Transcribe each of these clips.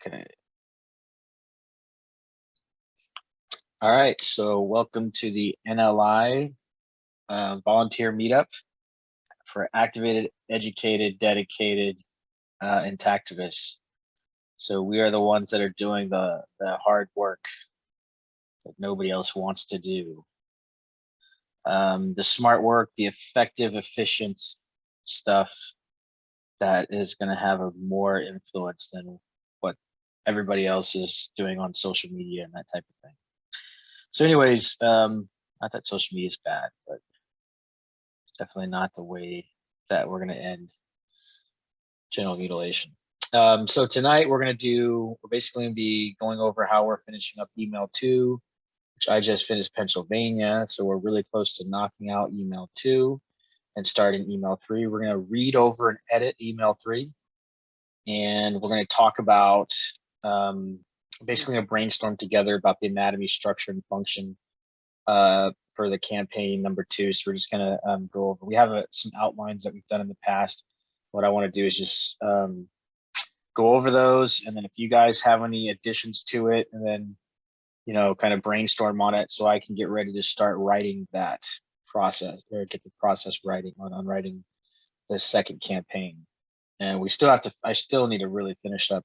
Okay. All right, so welcome to the NLI volunteer meetup for activated, educated, dedicated intactivists. So we are the ones that are doing the hard work that nobody else wants to do. The smart work, the effective, efficient stuff that is going to have a more influence than what everybody else is doing on social media and that type of thing. So anyways, not that social media is bad, but it's definitely not the way that we're going to end genital mutilation. So tonight we're basically going to be going over how we're finishing up email 2, which I just finished Pennsylvania. So we're really close to knocking out email 2 and starting email 3. We're going to read over and edit email 3. And we're going to talk about basically a brainstorm together about the anatomy, structure, and function for the campaign number 2. So we're just going to go over. We have some outlines that we've done in the past. What I want to do is just go over those, and then if you guys have any additions to it, and then kind of brainstorm on it, so I can get ready to start writing that process, or get the process writing on writing the second campaign. And we still have to. I still need to really finish up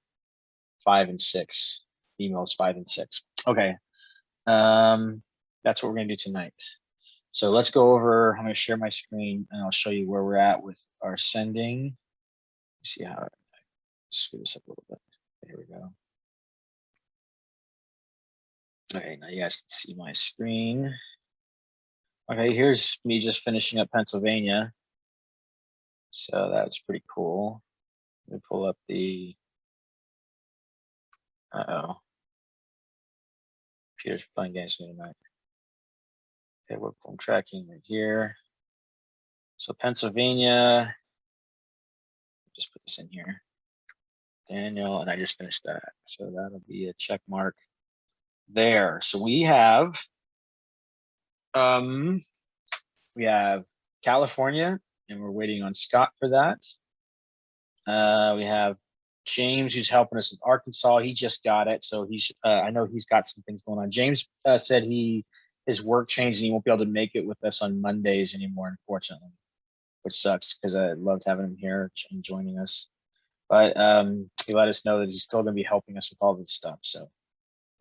5 and 6 emails, 5 and 6. Okay, that's what we're gonna do tonight. So let's go over. I'm gonna share my screen, and I'll show you where we're at with our sending. Let's see how. Screw this up a little bit. Here we go. Okay, now you guys can see my screen. Okay, here's me just finishing up Pennsylvania. So that's pretty cool. Let me pull up the, computer's playing games with me tonight. Okay, work phone tracking right here. So Pennsylvania, just put this in here. Daniel, and I just finished that. So that'll be a check mark there. So we have California, and we're waiting on Scott for that. We have James, who's helping us with Arkansas. He just got it, so he's I know he's got some things going on. James said his work changed and he won't be able to make it with us on Mondays anymore, unfortunately, which sucks because I loved having him here and joining us. But he let us know that he's still going to be helping us with all this stuff. So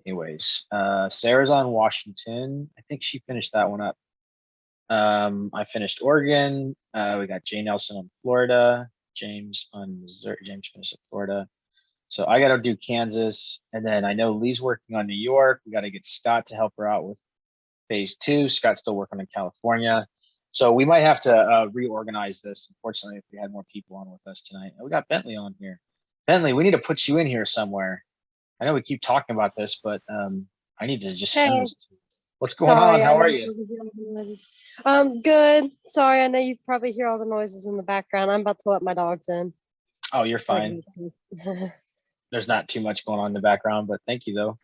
anyways, Sarah's on Washington. I think she finished that one up. I finished Oregon. We got Jay Nelson on Florida. James on Missouri. James finished in Florida. So I got to do Kansas. And then I know Lee's working on New York. We got to get Scott to help her out with phase 2. Scott's still working in California. So we might have to reorganize this, unfortunately, if we had more people on with us tonight. We got Bentley on here. Bentley, we need to put you in here somewhere. I know we keep talking about this, but I need to just send this to you. What's going on? How are you? Good. Sorry, I know you probably hear all the noises in the background. I'm about to let my dogs in. Oh, you're fine. There's not too much going on in the background, but thank you though.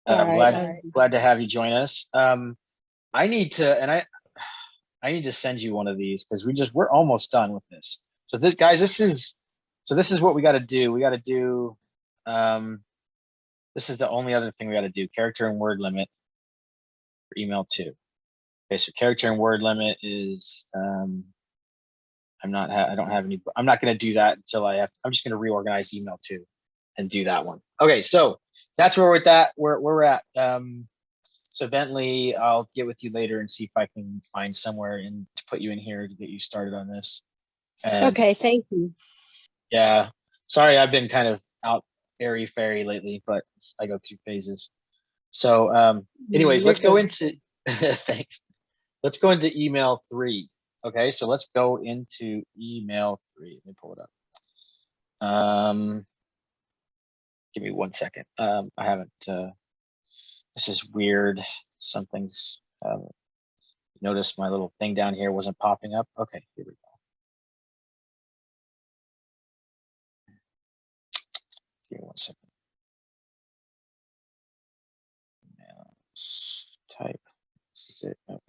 Glad to have you join us. I need to send you one of these because we're almost done with this. So this is what we got to do. We got to do. This is the only other thing we got to do. Character and word limit for email 2. Okay, so character and word limit is I don't have any. I'm not going to do that until I'm just going to reorganize email 2 and do that one. Okay, so that's where we're at. So Bentley, I'll get with you later and see if I can find somewhere to put you in here to get you started on this. Okay, thank you. Yeah, sorry, I've been kind of out airy-fairy lately, but I go through phases. So anyways, let's go into thanks. Let's go into email 3. Okay, so let's go into email 3. Let me pull it up. Give me 1 second. I haven't. This is weird. Something's. Notice my little thing down here wasn't popping up. Okay, here we go. Give me 1 second. Type. This is it. Nope.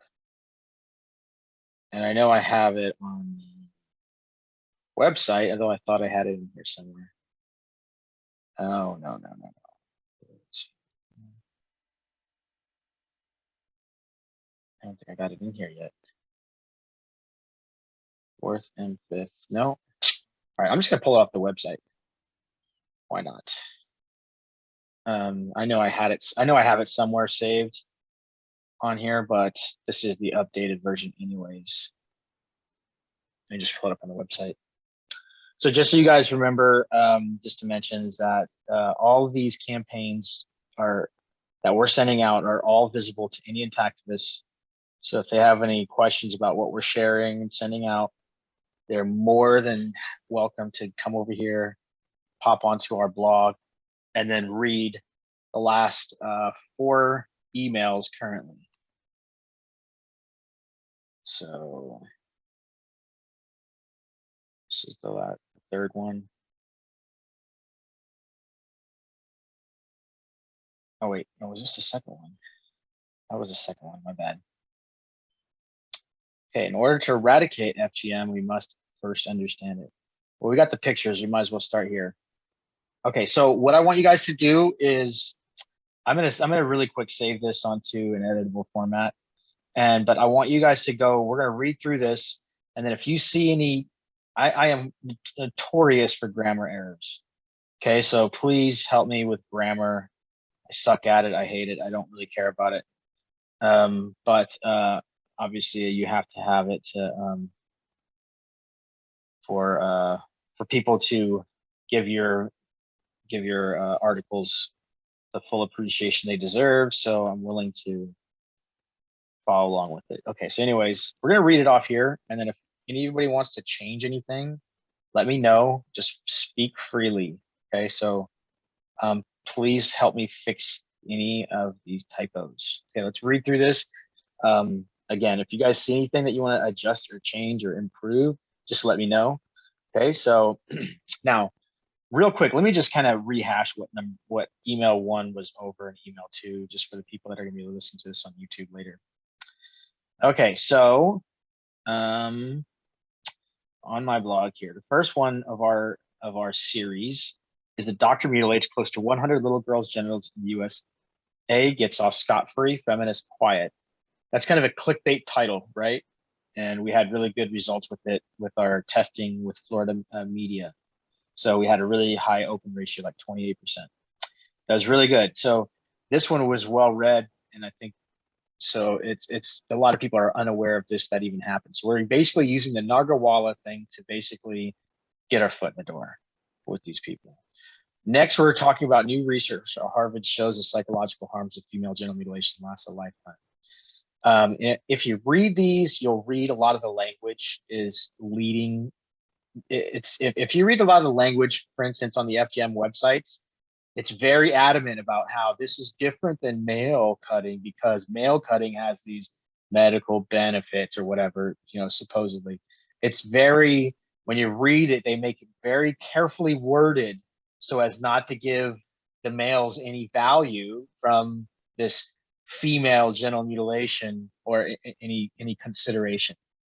And I know I have it on the website, although I thought I had it in here somewhere. Oh, no. I don't think I got it in here yet. Fourth and fifth. No. All right, I'm just gonna pull it off the website. Why not? I know I had it. I know I have it somewhere saved on here, but this is the updated version anyways. I just pull it up on the website. So just so you guys remember, just to mention is that all of these campaigns that we're sending out are all visible to any Intactivists. So if they have any questions about what we're sharing and sending out, they're more than welcome to come over here, pop onto our blog, and then read the last 4 emails currently. So this is the third one. Oh wait, no, was this the second one? That was the second one, my bad. Okay, in order to eradicate FGM, we must first understand it. Well, we got the pictures, you might as well start here. Okay, so what I want you guys to do is, I'm gonna really quick save this onto an editable format. But I want you guys to go, we're gonna read through this, and then if you see any, I am notorious for grammar errors. Okay, so please help me with grammar. I suck at it, I hate it, I don't really care about it. But obviously you have to have it to, for people to give your articles the full appreciation they deserve. So I'm willing to follow along with it. Okay, so anyways, we're gonna read it off here, and then if anybody wants to change anything, let me know. Just speak freely. Okay, so please help me fix any of these typos. Okay, let's read through this. Again, if you guys see anything that you want to adjust or change or improve, just let me know. Okay, so now real quick, let me just kind of rehash what email 1 was over and email 2, just for the people that are gonna be listening to this on YouTube later. Okay, so on my blog here, the first one of our series is the doctor mutilates close to 100 little girls' genitals in the USA, gets off scot-free, feminist quiet. That's kind of a clickbait title, right? And we had really good results with it with our testing with Florida media. So we had a really high open ratio, like 28%. That was really good. So this one was well read, and I think so it's a lot of people are unaware of this that even happens. So we're basically using the Nagarwala thing to basically get our foot in the door with these people. Next, we're talking about new research. Harvard shows the psychological harms of female genital mutilation lasts a lifetime. If you read these, you'll read a lot of the language is leading. If you read a lot of the language, for instance, on the FGM websites, it's very adamant about how this is different than male cutting because male cutting has these medical benefits or whatever, supposedly. It's very, when you read it, they make it very carefully worded so as not to give the males any value from this female genital mutilation or any consideration,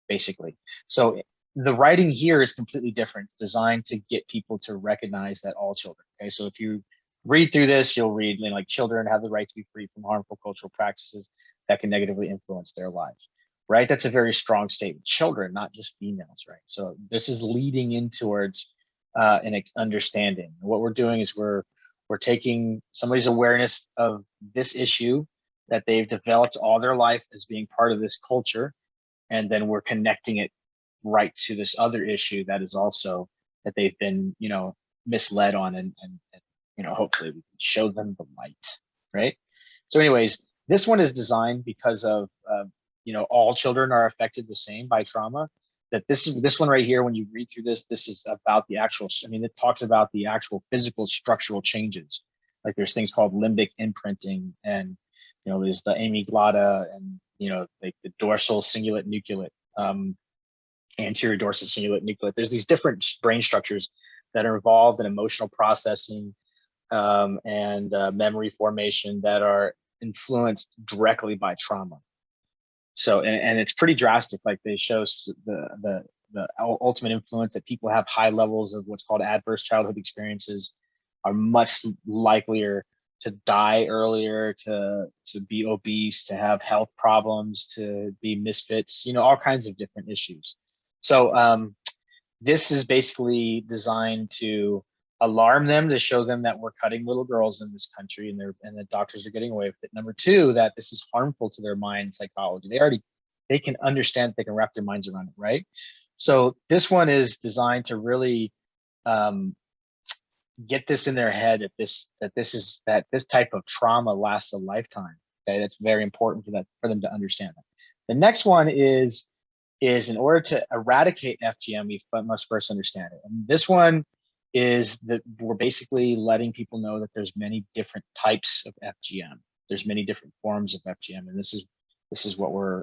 basically. So the writing here is completely different. It's designed to get people to recognize that all children. Okay, so if you read through this, you'll read like children have the right to be free from harmful cultural practices that can negatively influence their lives, right? That's a very strong statement. Children, not just females, right? So this is leading in towards an understanding. What we're doing is we're taking somebody's awareness of this issue that they've developed all their life as being part of this culture, and then we're connecting it right to this other issue that is also that they've been, misled on, and hopefully we can show them the light, right? So anyways, this one is designed because of, all children are affected the same by trauma. That this one right here, when you read through this is about the actual, it talks about the actual physical structural changes. Like there's things called limbic imprinting, and, there's the amygdala, and, like the dorsal cingulate nucleate, anterior dorsal cingulate nucleate. There's these different brain structures that are involved in emotional processing, and memory formation that are influenced directly by trauma. So, and it's pretty drastic. Like they show the ultimate influence that people have high levels of what's called adverse childhood experiences are much likelier to die earlier, to be obese, to have health problems, to be misfits, all kinds of different issues. So this is basically designed to alarm them, to show them that we're cutting little girls in this country, and the doctors are getting away with it. Number two, that this is harmful to their mind psychology. They can understand, they can wrap their minds around it, right? So this one is designed to really get this in their head, that this type of trauma lasts a lifetime. Okay, that's very important for them to understand that. The next one is in order to eradicate FGM, we must first understand it. And this one is that we're basically letting people know that there's many different types of FGM. There's many different forms of FGM, and this is what we're.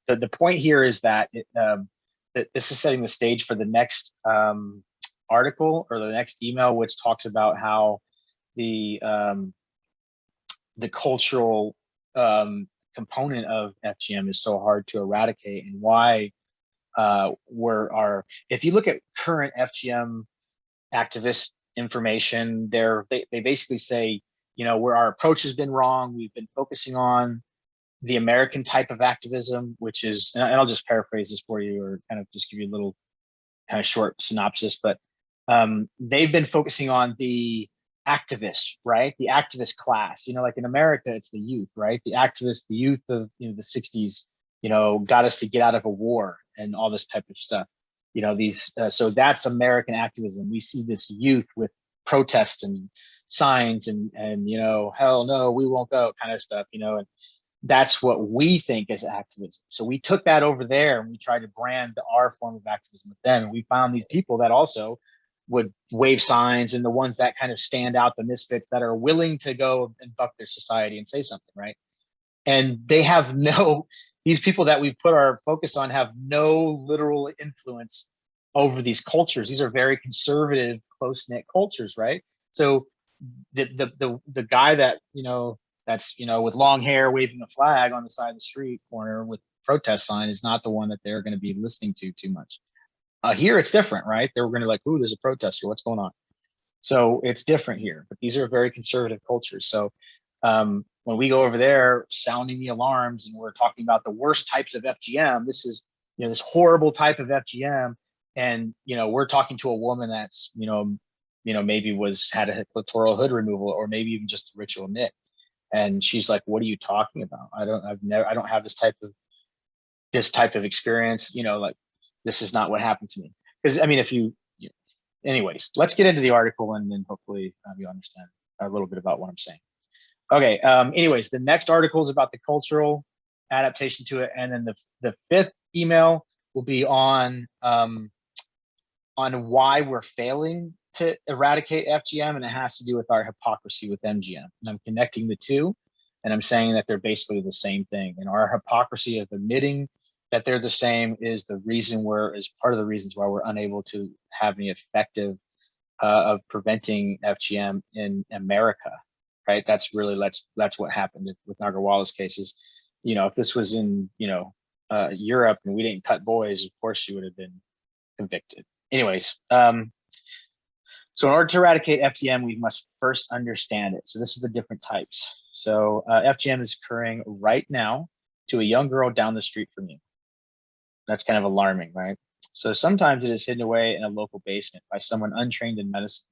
The point here is that that this is setting the stage for the next article or the next email, which talks about how the cultural component of FGM is so hard to eradicate, and why if you look at current FGM activist information, they basically say, where our approach has been wrong. We've been focusing on the American type of activism, which is, and I'll just paraphrase this for you, or kind of just give you a little kind of short synopsis, but they've been focusing on the activists, right? The activist class, like in America, it's the youth, right? The activists, the youth of, the 60s, got us to get out of a war and all this type of stuff. So that's American activism. We see this youth with protests and signs and hell no, we won't go kind of stuff, and that's what we think is activism. So we took that over there and we tried to brand our form of activism with them. And we found these people that also would wave signs, and the ones that kind of stand out, the misfits that are willing to go and buck their society and say something, right? And they have these people that we put our focus on have no literal influence over these cultures. These are very conservative, close-knit cultures, right? So the guy that, that's, with long hair waving a flag on the side of the street corner with protest sign is not the one that they're going to be listening to too much. Here it's different, right? They're going to like, ooh, there's a protester, what's going on? So it's different here, but these are very conservative cultures. So when we go over there sounding the alarms and we're talking about the worst types of FGM, this is, this horrible type of FGM. And, we're talking to a woman that's, maybe had a clitoral hood removal, or maybe even just a ritual knit. And she's like, what are you talking about? I don't have this type of experience, like, this is not what happened to me. Because anyways, let's get into the article, and then hopefully you understand a little bit about what I'm saying. Okay. Anyways, the next article is about the cultural adaptation to it, and then the fifth email will be on why we're failing to eradicate FGM, and it has to do with our hypocrisy with MGM. And I'm connecting the two, and I'm saying that they're basically the same thing. And our hypocrisy of admitting that they're the same is part of the reasons why we're unable to have any effective of preventing FGM in America, right? That's what happened with Nagarwala's cases. If this was in Europe and we didn't cut boys, of course she would have been convicted. Anyways, so in order to eradicate FGM, we must first understand it. So this is the different types. So FGM is occurring right now to a young girl down the street from you. That's kind of alarming, right? So sometimes it is hidden away in a local basement by someone untrained in medicine.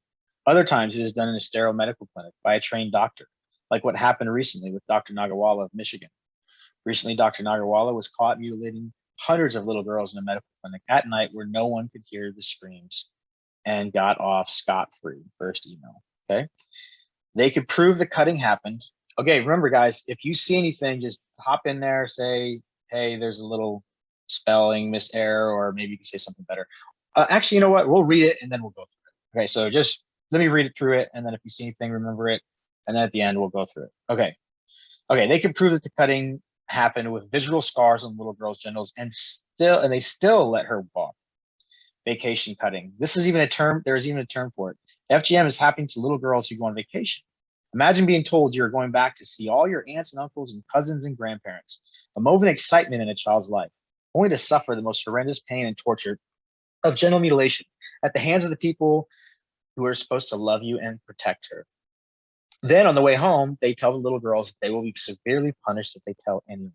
Other times it is done in a sterile medical clinic by a trained doctor, like what happened recently with Dr. Nagarwala of Michigan. Recently, Dr. Nagarwala was caught mutilating hundreds of little girls in a medical clinic at night where no one could hear the screams, and got off scot-free. First email, okay? They could prove the cutting happened. Okay, remember guys, if you see anything, just hop in there, say, hey, there's a little spelling miserror, or maybe you can say something better. Actually, you know what? We'll read it and then we'll go through it. Okay, so just let me read it through it, and then if you see anything, remember it, and then at the end we'll go through it. Okay, they could prove that the cutting happened with visual scars on little girls' genitals, and they still let her walk. Vacation cutting. This is even a term. There is even a term for it. FGM is happening to little girls who go on vacation. Imagine being told you're going back to see all your aunts and uncles and cousins and grandparents. A moment of excitement in a child's life, only to suffer the most horrendous pain and torture of genital mutilation at the hands of the people who are supposed to love you and protect her. Then on the way home, they tell the little girls that they will be severely punished if they tell anyone.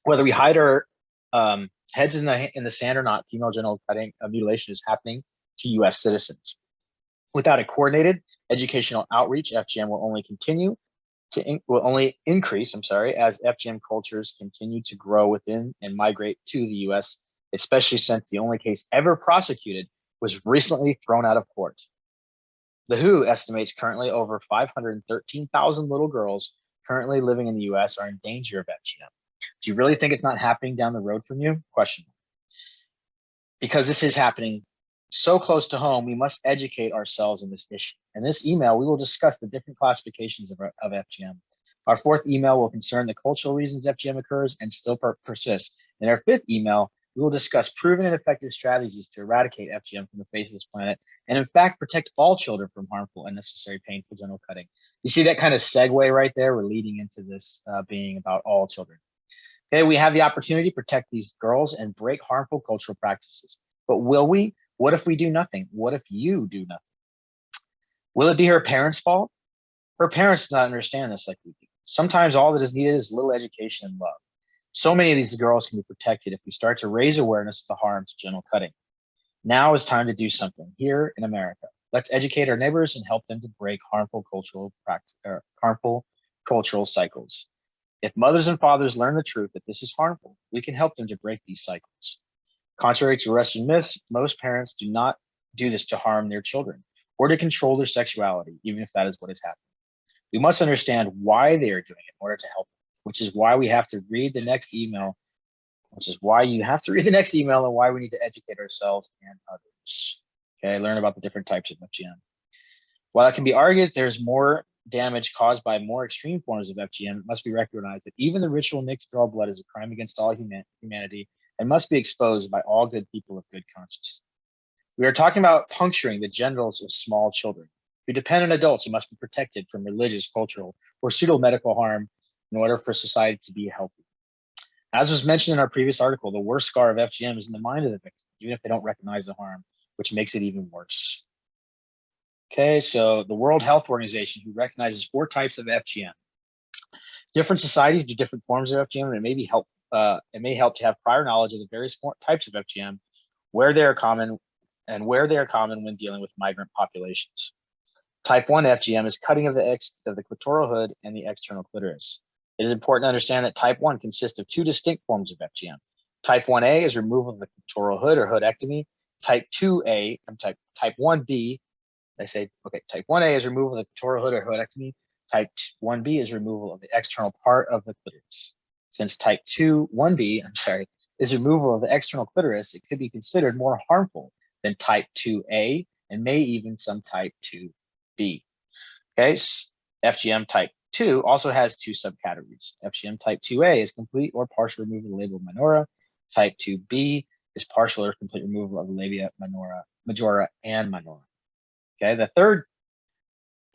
Whether we hide our heads in the sand or not, female genital mutilation is happening to U.S. citizens. Without a coordinated educational outreach, FGM will only increase, as FGM cultures continue to grow within and migrate to the U.S., especially since the only case ever prosecuted was recently thrown out of court. The WHO estimates currently over 513,000 little girls currently living in the U.S. are in danger of FGM. Do you really think it's not happening down the road from you? Question. Because this is happening so close to home, we must educate ourselves on this issue. In this email, we will discuss the different classifications of FGM. Our fourth email will concern the cultural reasons FGM occurs and still persists. In our fifth email, we will discuss proven and effective strategies to eradicate FGM from the face of this planet and in fact protect all children from harmful, unnecessary, painful genital cutting. You see that kind of segue right there? We're leading into this being about all children. Okay, we have the opportunity to protect these girls and break harmful cultural practices. But will we? What if we do nothing? What if you do nothing? Will it be her parents' fault? Her parents do not understand this like we do. Sometimes all that is needed is little education and love. So many of these girls can be protected if we start to raise awareness of the harm to genital cutting. Now is time to do something here in America. Let's educate our neighbors and help them to break harmful cultural cycles. If mothers and fathers learn the truth that this is harmful, we can help them to break these cycles. Contrary to Western myths, most parents do not do this to harm their children or to control their sexuality, even if that is what is happening. We must understand why they are doing it in order to help them, which is why we have to read the next email, which is why you have to read the next email and why we need to educate ourselves and others. Okay, learn about the different types of FGM. While it can be argued there's more damage caused by more extreme forms of FGM, it must be recognized that even the ritual need to draw blood is a crime against all humanity and must be exposed by all good people of good conscience. We are talking about puncturing the genitals of small children who depend on adults who must be protected from religious, cultural, or pseudo-medical harm in order for society to be healthy. As was mentioned in our previous article, the worst scar of FGM is in the mind of the victim, even if they don't recognize the harm, which makes it even worse. Okay, so the World Health Organization, who recognizes 4 types of FGM. Different societies do different forms of FGM, and it may help to have prior knowledge of the various types of FGM, where they are common when dealing with migrant populations. Type 1 FGM is cutting of the clitoral hood and the external clitoris. It is important to understand that type 1 consists of 2 distinct forms of FGM. Type 1A is removal of the clitoral hood or hoodectomy. Type 2A and type 1B, type 1A is removal of the clitoral hood or hoodectomy. Type 1B is removal of the external part of the clitoris. Since type 1B is removal of the external clitoris, it could be considered more harmful than type 2A and may even some type 2B. Okay, FGM type 2 also has 2 subcategories. FGM type 2A is complete or partial removal of the labia minora. Type 2B is partial or complete removal of the labia majora and minora. Okay, the third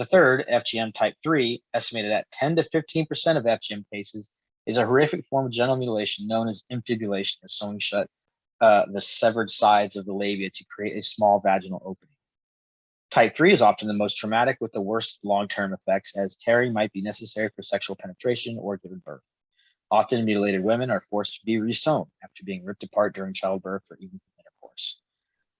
FGM type 3, estimated at 10 to 15% of FGM cases, is a horrific form of genital mutilation known as infibulation, or sewing shut the severed sides of the labia to create a small vaginal opening. Type 3 is often the most traumatic with the worst long-term effects, as tearing might be necessary for sexual penetration or giving birth. Often mutilated women are forced to be resewn after being ripped apart during childbirth or even intercourse.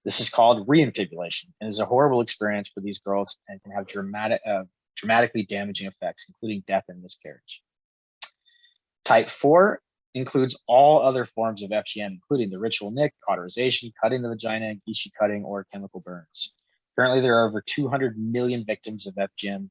This is called reinfibulation and is a horrible experience for these girls and can have dramatically damaging effects, including death and miscarriage. Type 4 includes all other forms of FGM, including the ritual nick, cauterization, cutting the vagina, gishi cutting, or chemical burns. Currently, there are over 200 million victims of FGM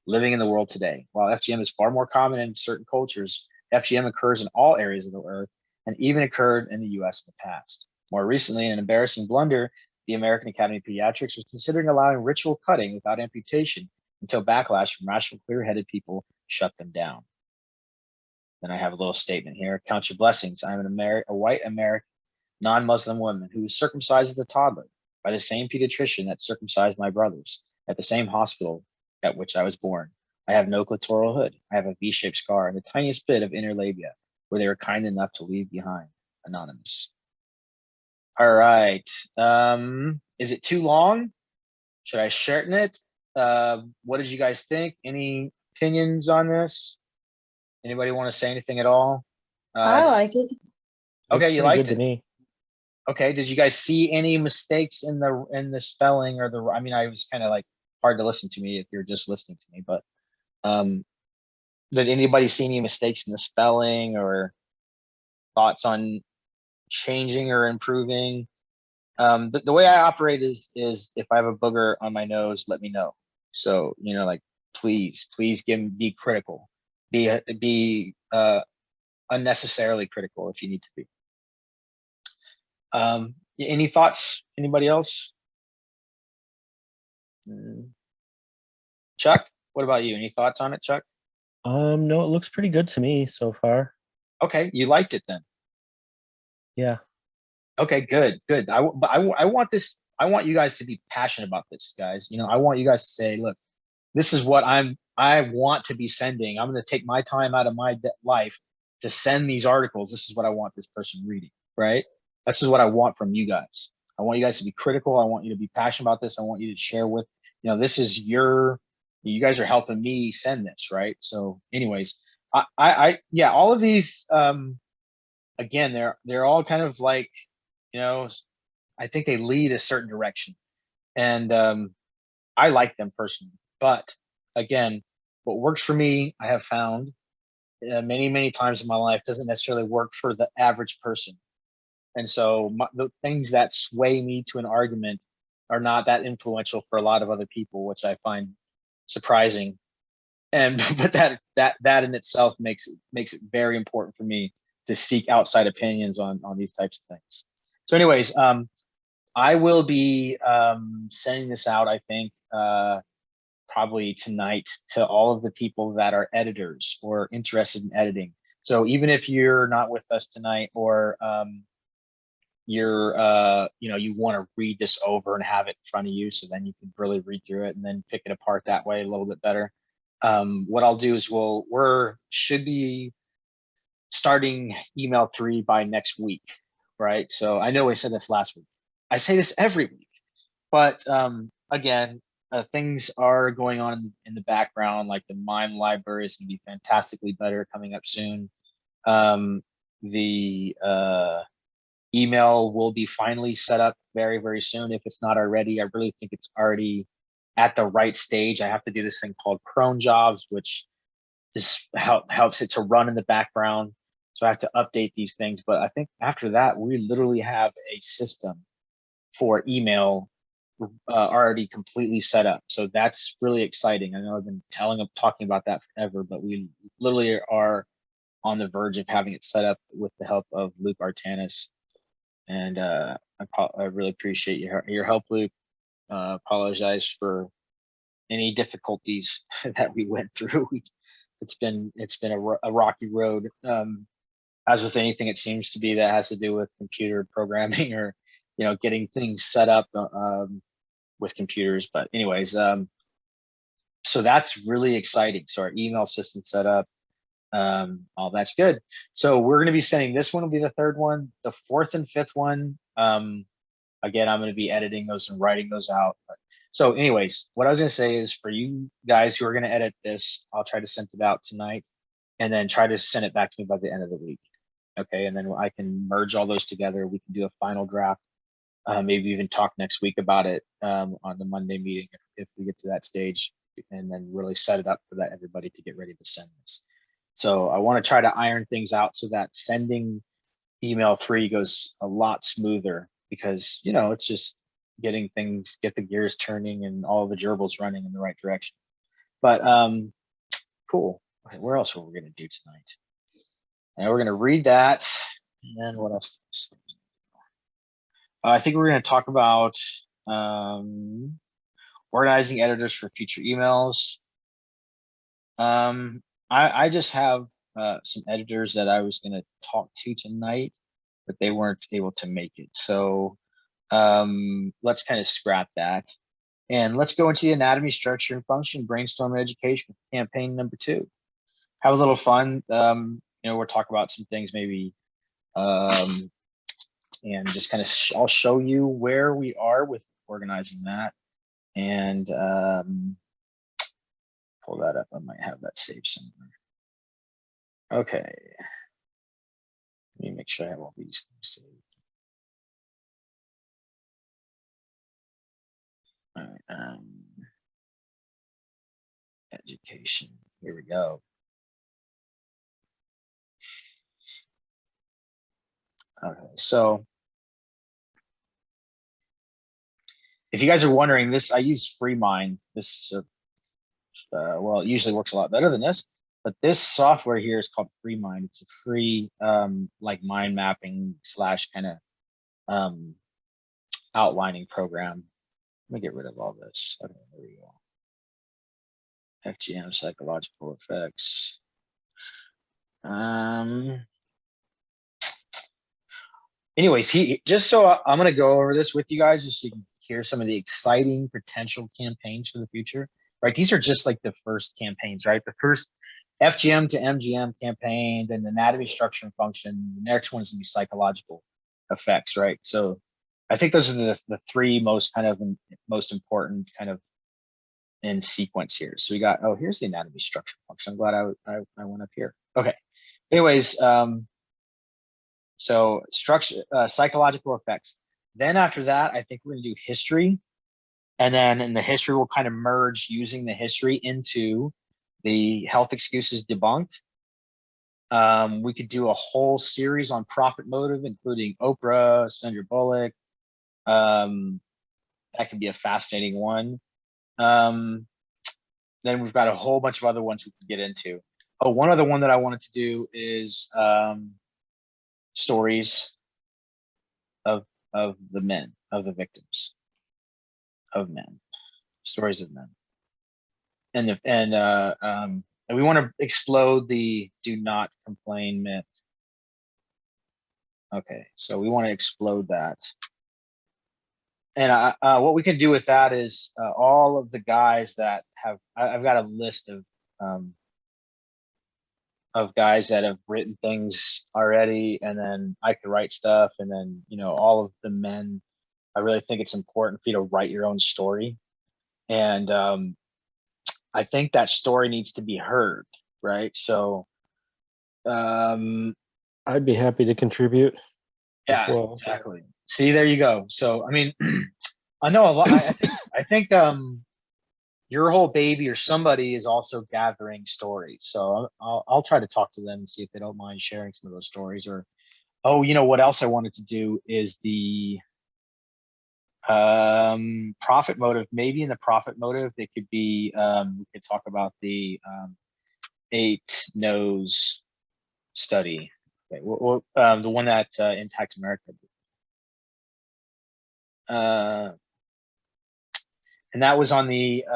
living in the world today. While FGM is far more common in certain cultures, FGM occurs in all areas of the earth and even occurred in the US in the past. More recently, in an embarrassing blunder, the American Academy of Pediatrics was considering allowing ritual cutting without amputation until backlash from rational, clear-headed people shut them down. Then I have a little statement here. Count your blessings. I am a white American non-Muslim woman who was circumcised as a toddler by the same pediatrician that circumcised my brothers at the same hospital at which I was born. I have no clitoral hood. I have a V-shaped scar and the tiniest bit of inner labia where they were kind enough to leave behind. Anonymous. All right. Is it too long? Should I shorten it? What did you guys think? Any opinions on this? Anybody want to say anything at all? I like it. Okay, Looks you pretty liked good to it. me. Okay, did you guys see any mistakes in the spelling or the? I mean, I was kind of like hard to listen to me if you're just listening to me, but did anybody see any mistakes in the spelling or thoughts on changing or improving? The way I operate is if I have a booger on my nose, let me know. So, you know, like, please be critical, be unnecessarily critical if you need to be. Any thoughts? Anybody else? Chuck, what about you? Any thoughts on it, Chuck? No, it looks pretty good to me so far. Okay, you liked it then. Yeah. Okay, good. But I want this. I want you guys to be passionate about this, guys. You know, I want you guys to say, look, this is what I want to be sending. I'm going to take my time out of my life to send these articles. This is what I want this person reading, right? This is what I want from you guys. I want you guys to be critical. I want you to be passionate about this. I want you to share with, you know, this is you guys are helping me send this, right? So anyways, yeah, all of these, again, they're all kind of like, you know, I think they lead a certain direction, and I like them personally. But again, what works for me, I have found many times in my life, doesn't necessarily work for the average person. And so the things that sway me to an argument are not that influential for a lot of other people, which I find surprising. And but that in itself makes it very important for me to seek outside opinions on these types of things. So anyways, I will be sending this out, I think, probably tonight to all of the people that are editors or interested in editing. So even if you're not with us tonight, or you're you know, you want to read this over and have it in front of you, so then you can really read through it and then pick it apart that way a little bit better. What I'll do is we're should be starting email 3 by next week, right? So I know I said this last week. I say this every week, but again, things are going on in the background, like the MIME library is going to be fantastically better coming up soon. The email will be finally set up very soon. If it's not already, I really think it's already at the right stage. I have to do this thing called cron jobs, which is helps it to run in the background. So I have to update these things. But I think after that, we literally have a system for email already completely set up. So that's really exciting. I know I've been talking about that forever, but we literally are on the verge of having it set up with the help of Luke Artanis. And I really appreciate your help, Luke. Apologize for any difficulties that we went through. It's been a rocky road. As with anything, it seems to be that has to do with computer programming, or, you know, getting things set up with computers. But anyways, so that's really exciting. So our email system set up, all that's good. So we're going to be sending, this one will be the third one. The fourth and fifth one, again, I'm going to be editing those and writing those out. So anyways, what I was going to say is, for you guys who are going to edit this, I'll try to send it out tonight, and then try to send it back to me by the end of the week. Okay, and then I can merge all those together. We can do a final draft. Maybe even talk next week about it on the Monday meeting if we get to that stage, and then really set it up for that everybody to get ready to send this. So I want to try to iron things out so that sending email 3 goes a lot smoother, because, you know, it's just get the gears turning and all the gerbils running in the right direction. But cool. Okay, where else are we going to do tonight? And we're going to read that. And what else? I think we're going to talk about organizing editors for future emails. I just have some editors that I was going to talk to tonight, but they weren't able to make it. So let's kind of scrap that. And let's go into the anatomy, structure, and function brainstorm education campaign number 2. Have a little fun. You know, we'll talk about some things, maybe and just kind of I'll show you where we are with organizing that. And pull that up. I might have that saved somewhere. Okay. Let me make sure I have all these things saved. All right, education. Here we go. Okay, so if you guys are wondering, this I use FreeMind. This well, it usually works a lot better than this, but this software here is called FreeMind. It's a free like mind mapping slash kind of outlining program. Let me get rid of all this. Okay, there we go. FGM psychological effects. Anyways, just so I'm going to go over this with you guys just so you can hear some of the exciting potential campaigns for the future, right? These are just like the first campaigns, right? The first FGM to MGM campaign, then anatomy, structure, and function. The next one is going to be psychological effects, right? So I think those are the three most important kind of in sequence here. So we got, oh, here's the anatomy, structure, function. I'm glad I went up here. Okay. Anyways, so structure, psychological effects. Then after that, I think we're gonna do history. And then in the history, we'll kind of merge using the history into the health excuses debunked. We could do a whole series on profit motive, including Oprah, Sandra Bullock. That could be a fascinating one. Then we've got a whole bunch of other ones we can get into. Oh, one other one that I wanted to do is stories of the men, of the victims, of men, stories of men, and we want to explode the do not complain myth. Okay, so we want to explode that. And what we can do with that is all of the guys that have, I've got a list of guys that have written things already, and then I could write stuff, and then, you know, all of the men, I really think it's important for you to write your own story. And I think that story needs to be heard, right? So I'd be happy to contribute. yeah, well. exactly. See, there you go. So I mean, I know a lot. I think your whole baby or somebody is also gathering stories. So I'll try to talk to them and see if they don't mind sharing some of those stories. Or, oh, you know what else I wanted to do is the profit motive. Maybe in the profit motive, it could be we could talk about the 8 No's study. Okay, well, the one that Intact America did. And that was on the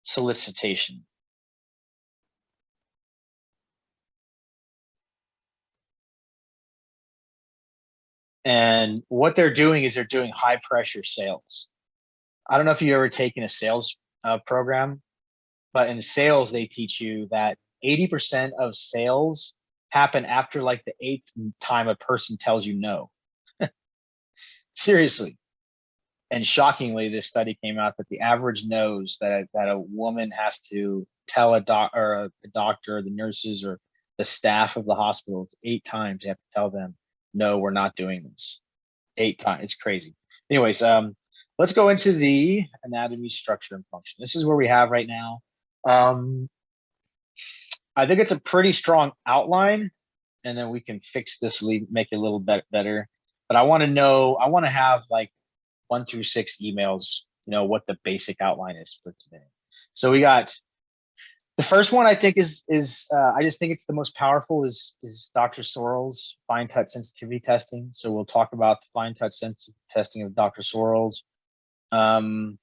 solicitation. And what they're doing is they're doing high pressure sales. I don't know if you've ever taken a sales program, but in sales, they teach you that 80% of sales happen after like the 8th time a person tells you no. Seriously. And shockingly, this study came out that the average knows that a woman has to tell a doctor, the nurses, or the staff of the hospital, it's 8 times you have to tell them, no, we're not doing this. 8 times. It's crazy. Anyways, let's go into the anatomy, structure, and function. This is where we have right now. I think it's a pretty strong outline, and then we can fix this, make it a little bit better. But I want to know, I want to have like 1 through 6 emails, you know, what the basic outline is for today. So we got the first one, I think is I just think it's the most powerful is Dr. Sorrell's fine touch sensitivity testing. So we'll talk about the fine touch sensitivity testing of Dr. Sorrell's. We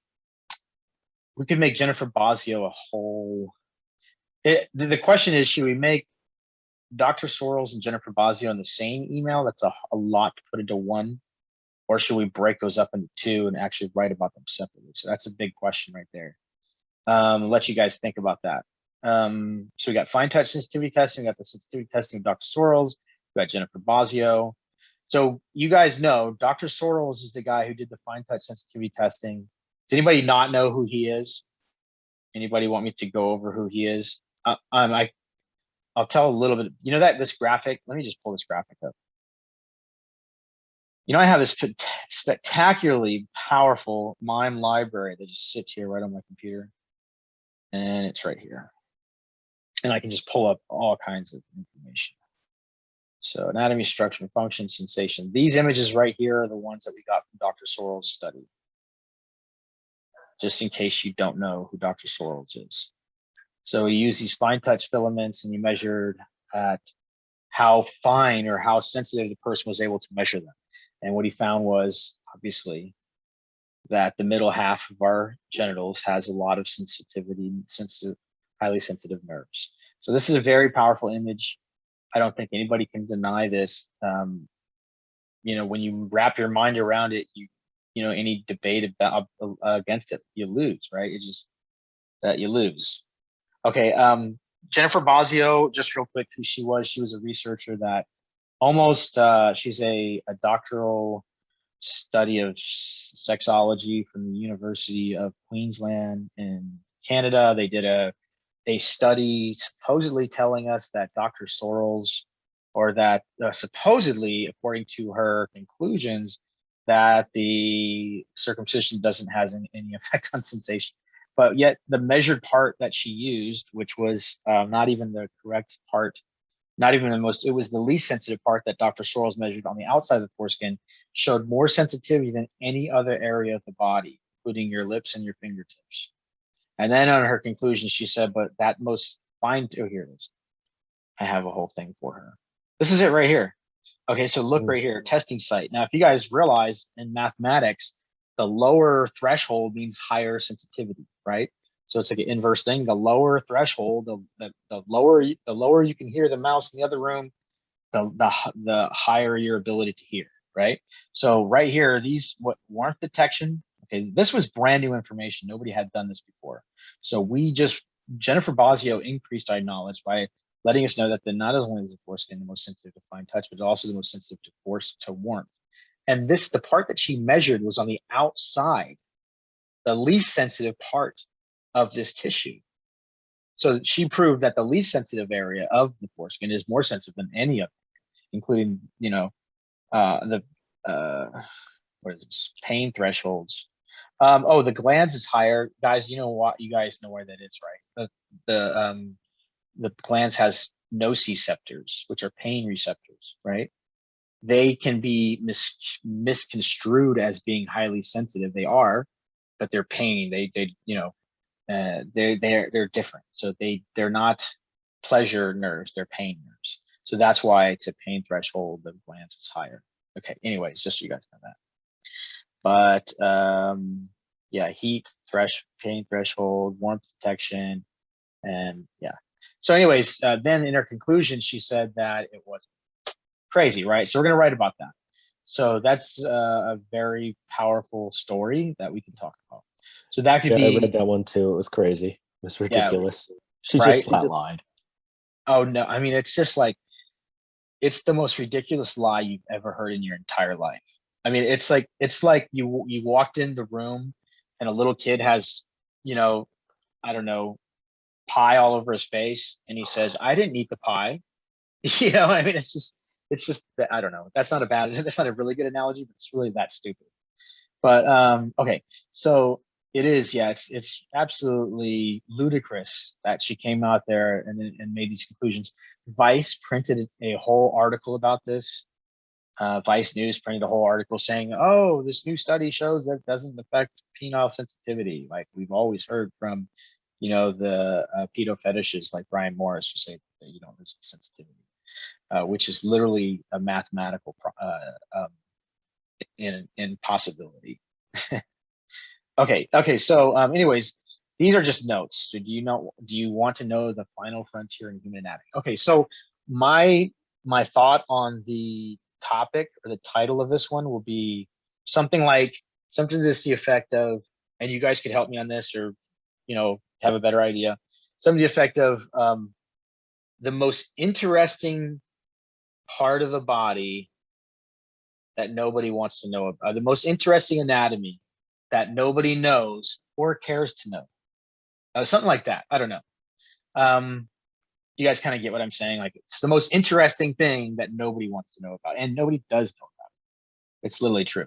could make Jennifer Bozzio a whole. The question is, should we make Dr. Sorrell's and Jennifer Bozzio in the same email? That's a lot to put into one. Or should we break those up into 2 and actually write about them separately? So that's a big question right there. Let you guys think about that. So we got fine touch sensitivity testing, we got the sensitivity testing of Dr. Sorrell's, we got Jennifer Bozzio. So you guys know Dr. Sorrells is the guy who did the fine touch sensitivity testing. Does anybody not know who he is? Anybody want me to go over who he is? I'll tell a little bit. You know that this graphic, let me just pull this graphic up. You know, I have this spectacularly powerful MIME library that just sits here right on my computer. And it's right here. And I can just pull up all kinds of information. So anatomy, structure, function, sensation. These images right here are the ones that we got from Dr. Sorrells' study. Just in case you don't know who Dr. Sorrells is. So he used these fine touch filaments and he measured at how fine or how sensitive the person was able to measure them. And what he found was, obviously, that the middle half of our genitals has a lot of sensitivity, highly sensitive nerves. So this is a very powerful image. I don't think anybody can deny this. You know, when you wrap your mind around it, you know, any debate about against it, you lose, right? It's just that you lose. Okay, Jennifer Bozzio, just real quick, who she was a researcher that almost, she's a doctoral study of sexology from the University of Queensland in Canada. They did a study supposedly telling us that Dr. Sorrells, or that supposedly, according to her conclusions, that the circumcision doesn't have any effect on sensation. But yet the measured part that she used, which was not even the correct part, not even the most, it was the least sensitive part that Dr. Sorrells measured on the outside of the foreskin, showed more sensitivity than any other area of the body, including your lips and your fingertips. And then on her conclusion, she said, but that most fine, oh, here it is. I have a whole thing for her. This is it right here. Okay, so look right here, testing site. Now, if you guys realize in mathematics, the lower threshold means higher sensitivity, right? So it's like an inverse thing. The lower threshold, the lower you can hear the mouse in the other room, the higher your ability to hear, right? So right here, these warmth detection. Okay, this was brand new information. Nobody had done this before. So Jennifer Bozzio increased our knowledge by letting us know that not only is the foreskin the most sensitive to fine touch, but also the most sensitive to warmth. And the part that she measured was on the outside, the least sensitive part of this tissue. So she proved that the least sensitive area of the foreskin is more sensitive than any of them, including, you know, what is this? Pain thresholds. Oh, the glands is higher, guys. You know what? You guys know where that is, right? The glands has nociceptors, which are pain receptors, right? They can be misconstrued as being highly sensitive. They are, but they're pain. They you know, they're different. So they're not pleasure nerves. They're pain nerves. So that's why it's a pain threshold. The glands is higher. Okay. Anyways, just so you guys know that. But yeah, pain threshold, warmth detection, and yeah. So anyways, then in her conclusion, she said that it was crazy, right? So we're gonna write about that. So that's a very powerful story that we can talk about. So that could be. I read that one too. It was crazy. It was ridiculous. She right? just flatlined. Oh no, I mean, it's just like, it's the most ridiculous lie you've ever heard in your entire life. I mean, it's like you walked in the room and a little kid has, you know, I don't know, pie all over his face, and he says, "I didn't eat the pie." You know, I mean, it's just I don't know. That's not a really good analogy, but it's really that stupid. But okay, so it is, yeah, it's absolutely ludicrous that she came out there and made these conclusions. Vice printed a whole article about this. Vice News printed a whole article saying, "Oh, this new study shows that it doesn't affect penile sensitivity." Like we've always heard from, you know, the pedo fetishes like Brian Morris, who say that you don't lose sensitivity, which is literally a mathematical impossibility. Okay. So, anyways, these are just notes. So, do you want to know the final frontier in human anatomy? Okay, so my thought on the topic or the title of this one will be something to the effect of, and you guys could help me on this, or you know, have a better idea. Something to the effect of the most interesting part of the body that nobody wants to know about, the most interesting anatomy that nobody knows or cares to know. Something like that. I don't know. You guys kind of get what I'm saying? Like, it's the most interesting thing that nobody wants to know about, and nobody does know about it. It's literally true.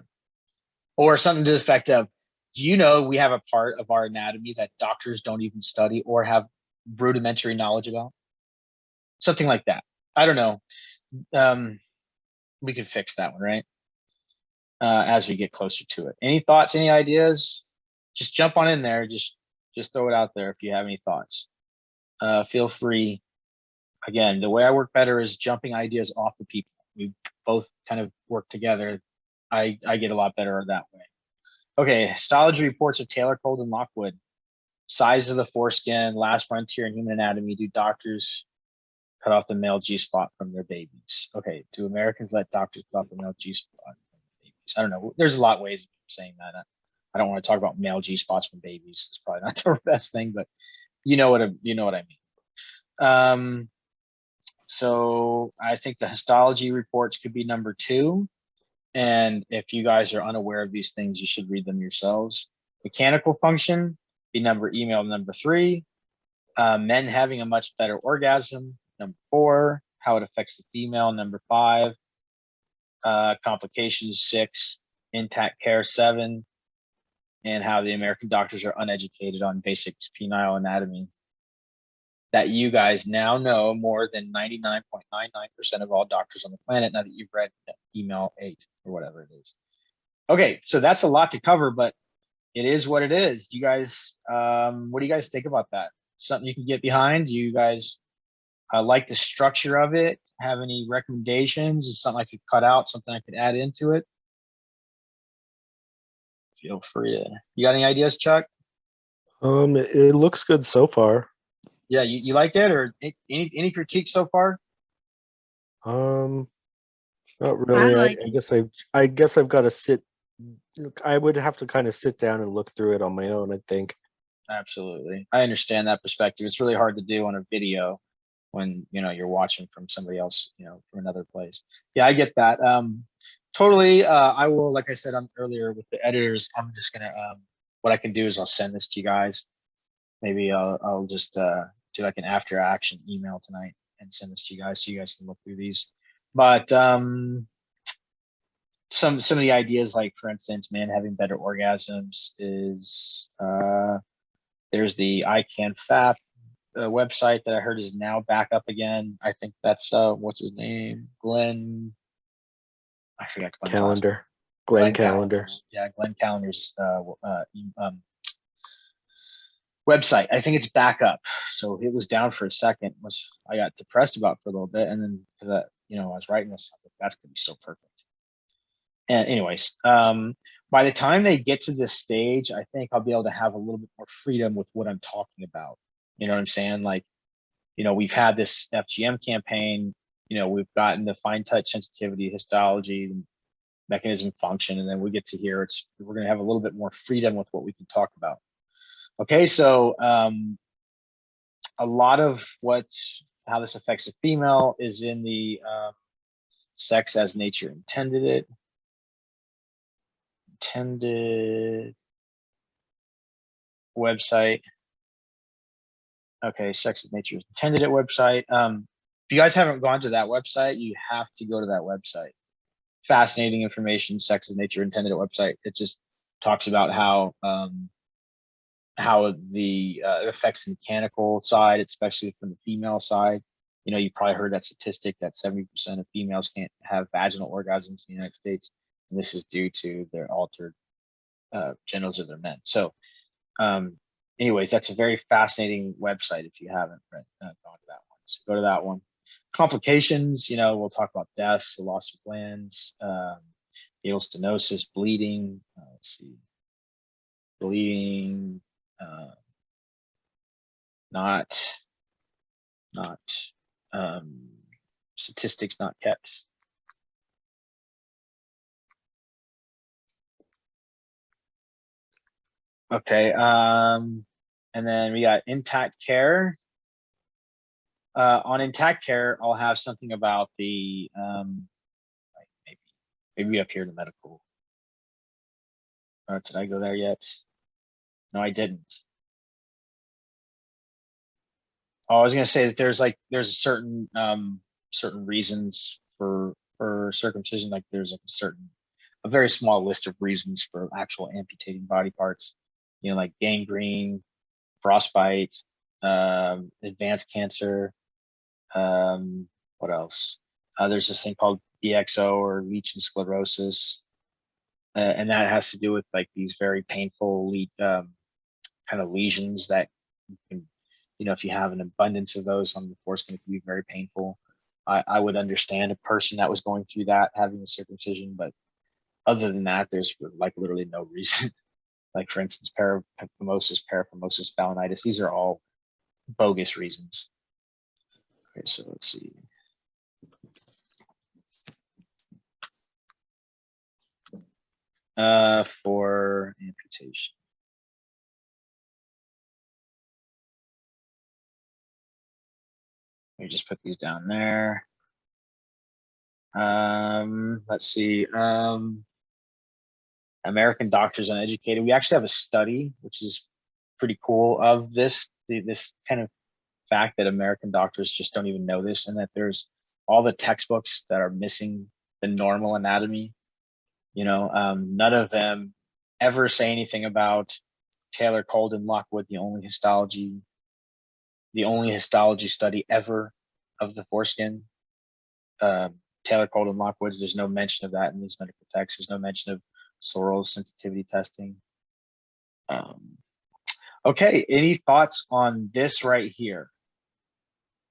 Or something to the effect of, do you know we have a part of our anatomy that doctors don't even study or have rudimentary knowledge about? Something like that. I don't know. We could fix that one, right? As we get closer to it. Any thoughts, any ideas? Just jump on in there. Just throw it out there if you have any thoughts. Feel free. Again, the way I work better is jumping ideas off of people. We both kind of work together. I get a lot better that way. Okay, histology reports of Taylor, Cold, and Lockwood. Size of the foreskin, last frontier in human anatomy. Do doctors cut off the male G-spot from their babies? Okay, do Americans let doctors cut off the male G-spot from babies? I don't know. There's a lot of ways of saying that. I don't want to talk about male G-spots from babies. It's probably not the best thing, but you know what I mean. So I think the histology reports could be number 2. And if you guys are unaware of these things, you should read them yourselves. Mechanical function, email number 3. Men having a much better orgasm, number 4. How it affects the female, number 5. Complications, 6. Intact care, 7. And how the American doctors are uneducated on basic penile anatomy. That you guys now know more than 99.99% of all doctors on the planet, now that you've read email 8 or whatever it is. Okay, so that's a lot to cover, but it is what it is. You guys, what do you guys think about that? Something you can get behind? Do you guys like the structure of it? Have any recommendations? Is something I could cut out, something I could add into it? Feel free to. You got any ideas, Chuck? It looks good so far. Yeah, you like it, or any critique so far? Not really. like I guess I've got to sit. I would have to kind of sit down and look through it on my own, I think. Absolutely. I understand that perspective. It's really hard to do on a video when, you're watching from somebody else, from another place. Yeah, I get that. Totally. I will, like I said earlier with the editors, I'm just going to, what I can do is I'll send this to you guys. Maybe I'll just do like an after action email tonight and send this to you guys so you guys can look through these. But some of the ideas, like for instance, man having better orgasms is there's the ICANN-FAP website that I heard is now back up again. I think that's what's his name? Glenn. I forgot Glenn's Calendar. last name. Glenn Calendar. Yeah, Glenn Calendar's website. I think it's back up. So it was down for a second, which I got depressed about for a little bit, and then because I was writing this, I was like, that's gonna be so perfect. And anyways, by the time they get to this stage, I think I'll be able to have a little bit more freedom with what I'm talking about. You know what I'm saying? Like, we've had this FGM campaign. We've gotten the fine touch sensitivity, histology, mechanism, function, and then we get to here. We're going to have a little bit more freedom with what we can talk about. Okay, so a lot of how this affects a female is in the sex as nature intended it. Intended website. Okay, sex as nature intended it website. If you guys haven't gone to that website, you have to go to that website. Fascinating information, sex as nature intended it website. It just talks about how the it affects the mechanical side, especially from the female side. You probably heard that statistic that 70% of females can't have vaginal orgasms in the United States, and this is due to their altered genitals of their men. So, anyways, that's a very fascinating website if you haven't gone to that one. So go to that one. Complications, we'll talk about deaths, the loss of glands, needle stenosis, bleeding. Let's see, bleeding. Not statistics not kept. Okay, and then we got intact care. On intact care, I'll have something about the maybe Maybe up here in the medical. Did I go there yet? No, I didn't. Oh, I was gonna say that there's a certain certain reasons for circumcision. Like there's a very small list of reasons for actual amputating body parts. You know, like gangrene, frostbite, advanced cancer. What else? There's this thing called BXO or Lichen sclerosis, and that has to do with like these very painful kind of lesions that can, you know, if you have an abundance of those on the foreskin, it can be very painful. I would understand a person that was going through that having a circumcision, but other than that, there's like literally no reason. Like for instance, paraphimosis, balanitis, these are all bogus reasons. Okay, so let's see. For amputation. Let me just put these down there. Let's see. American Doctors Uneducated. We actually have a study, which is pretty cool, of this kind of fact that American doctors just don't even know this, and that there's all the textbooks that are missing the normal anatomy. You know, none of them ever say anything about Taylor, Colden, Lockwood, the only histology study ever of the foreskin. Taylor, Colden, Lockwood's, there's no mention of that in these medical texts. There's no mention of Sorrells sensitivity testing. Okay, any thoughts on this right here?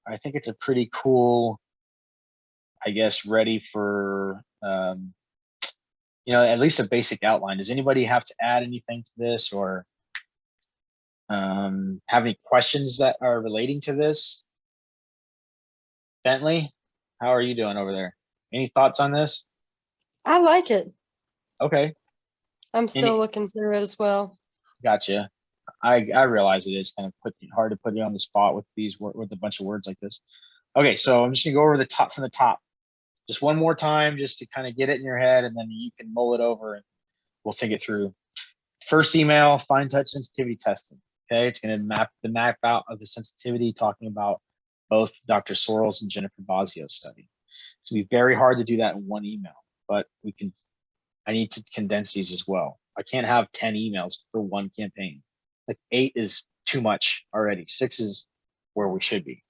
I think it's a pretty cool, I guess, ready for, you know, at least a basic outline. Does anybody have to add anything to this, or have any questions that are relating to this? Bentley, how are you doing over there? Any thoughts on this? I like it. Okay, I'm still looking through it as well. gotcha. I realize it is kind of hard to put you on the spot with with a bunch of words like this. Okay, so I'm just gonna go over the top from the top, just one more time, just to kind of get it in your head, and then you can mull it over and we'll think it through. First email, fine touch sensitivity testing. Okay, it's gonna map out of the sensitivity, talking about both Dr. Sorrells and Jennifer Bozzio study. It's gonna be very hard to do that in one email, but we can. I need to condense these as well. I can't have 10 emails for one campaign. Like 8 is too much already. 6 is where we should be.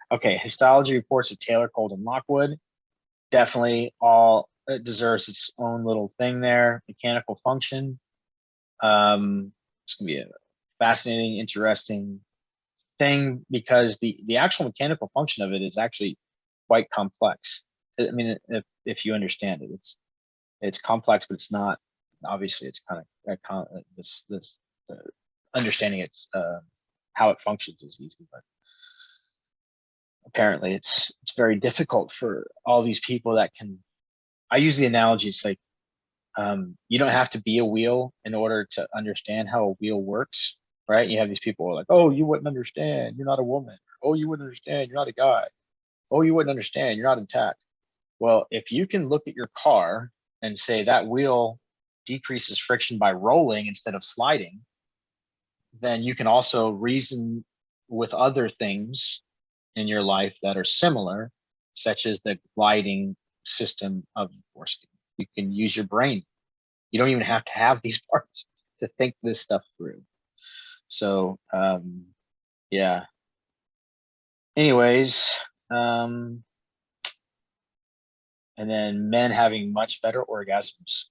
Okay, histology reports of Taylor, Colden, Lockwood. Definitely all, it deserves its own little thing there. Mechanical function. It's gonna be a fascinating, interesting thing, because the actual mechanical function of it is actually quite complex. I mean, if you understand it, it's complex, but it's not. Obviously, it's kind of this understanding it's how it functions is easy, but apparently it's very difficult for all these people that can. I use the analogy, it's like you don't have to be a wheel in order to understand how a wheel works, right? You have these people who are like, oh, you wouldn't understand, you're not a woman. Oh, you wouldn't understand, you're not a guy. Oh, you wouldn't understand, you're not intact. Well, if you can look at your car and say that wheel decreases friction by rolling instead of sliding, then you can also reason with other things in your life that are similar, such as the gliding system of the foreskin. You can use your brain. You don't even have to have these parts to think this stuff through. So yeah. Anyways, and then men having much better orgasms,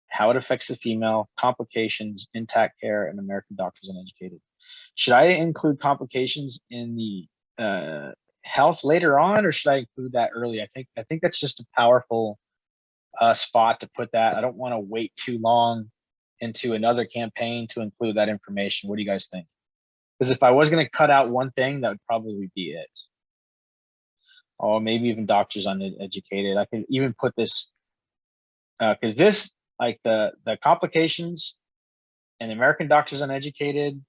how it affects the female, complications, intact care, and American Doctors Uneducated. Should I include complications in the health later on, or should I include that early? I think that's just a powerful spot to put that. I don't want to wait too long into another campaign to include that information. What do you guys think? Because if I was going to cut out one thing, that would probably be it. Or maybe even Doctors Uneducated. I could even put this, because this, like the complications and the American Doctors Uneducated,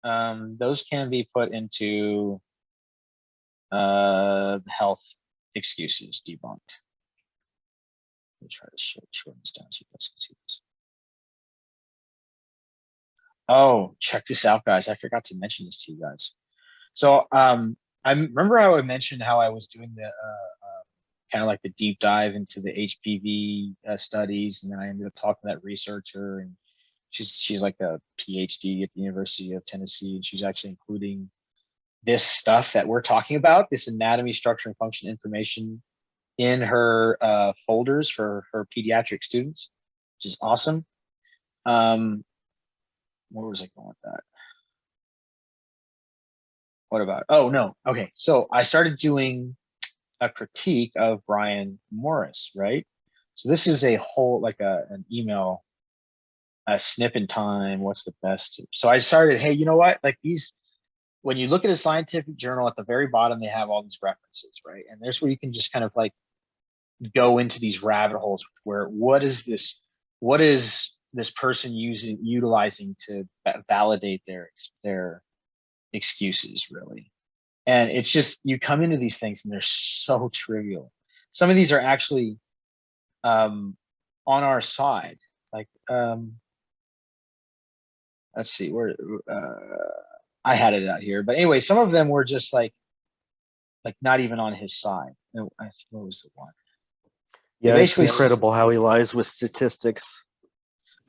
those can be put into health excuses debunked. Let me try to shorten this down so you guys can see this. Oh, check this out, guys. I forgot to mention this to you guys. So I remember how I mentioned how I was doing the kind of like the deep dive into the HPV studies, and then I ended up talking to that researcher, and she's like a PhD at the University of Tennessee, and she's actually including this stuff that we're talking about, this anatomy, structure, and function information in her folders for her pediatric students, which is awesome. Where was I going with that? What about, oh no, okay. So I started doing a critique of Brian Morris, right? So this is a whole, like an email, a snip in time, what's the best? So I started, hey, you know what? Like these, when you look at a scientific journal at the very bottom, they have all these references, right? And there's where you can just kind of like go into these rabbit holes where what is this person utilizing to validate their excuses, really? And it's just, you come into these things and they're so trivial. Some of these are actually on our side. Like, let's see, where I had it out here. But anyway, some of them were just like not even on his side. No, I think, what was the one? Yeah, it's basically incredible how he lies with statistics.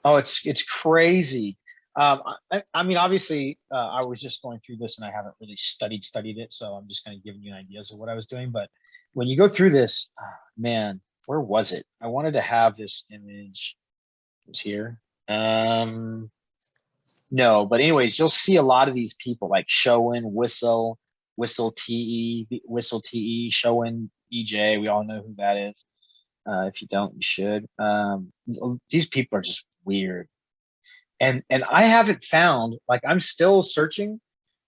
Oh, it's crazy. I mean, obviously, I was just going through this and I haven't really studied it, so I'm just kind of giving you ideas of what I was doing. But when you go through this, man, where was it? I wanted to have this image. It was here. No, but anyways, you'll see a lot of these people like Showen, Whistle TE, Showen EJ. We all know who that is. If you don't, you should. These people are just weird. And I haven't found, like, I'm still searching,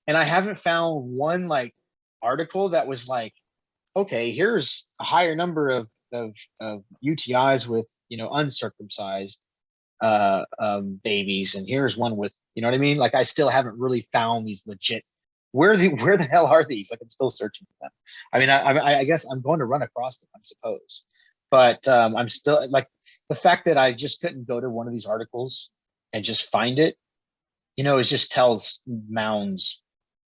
and I haven't found one like article that was like, okay, here's a higher number of UTIs with, you know, uncircumcised babies, and here's one with, you know what I mean? Like, I still haven't really found these legit. Where the hell are these? Like, I'm still searching for them. I mean, I guess I'm going to run across them, I suppose, but I'm still like, the fact that I just couldn't go to one of these articles and just find it, you know, it just tells mounds,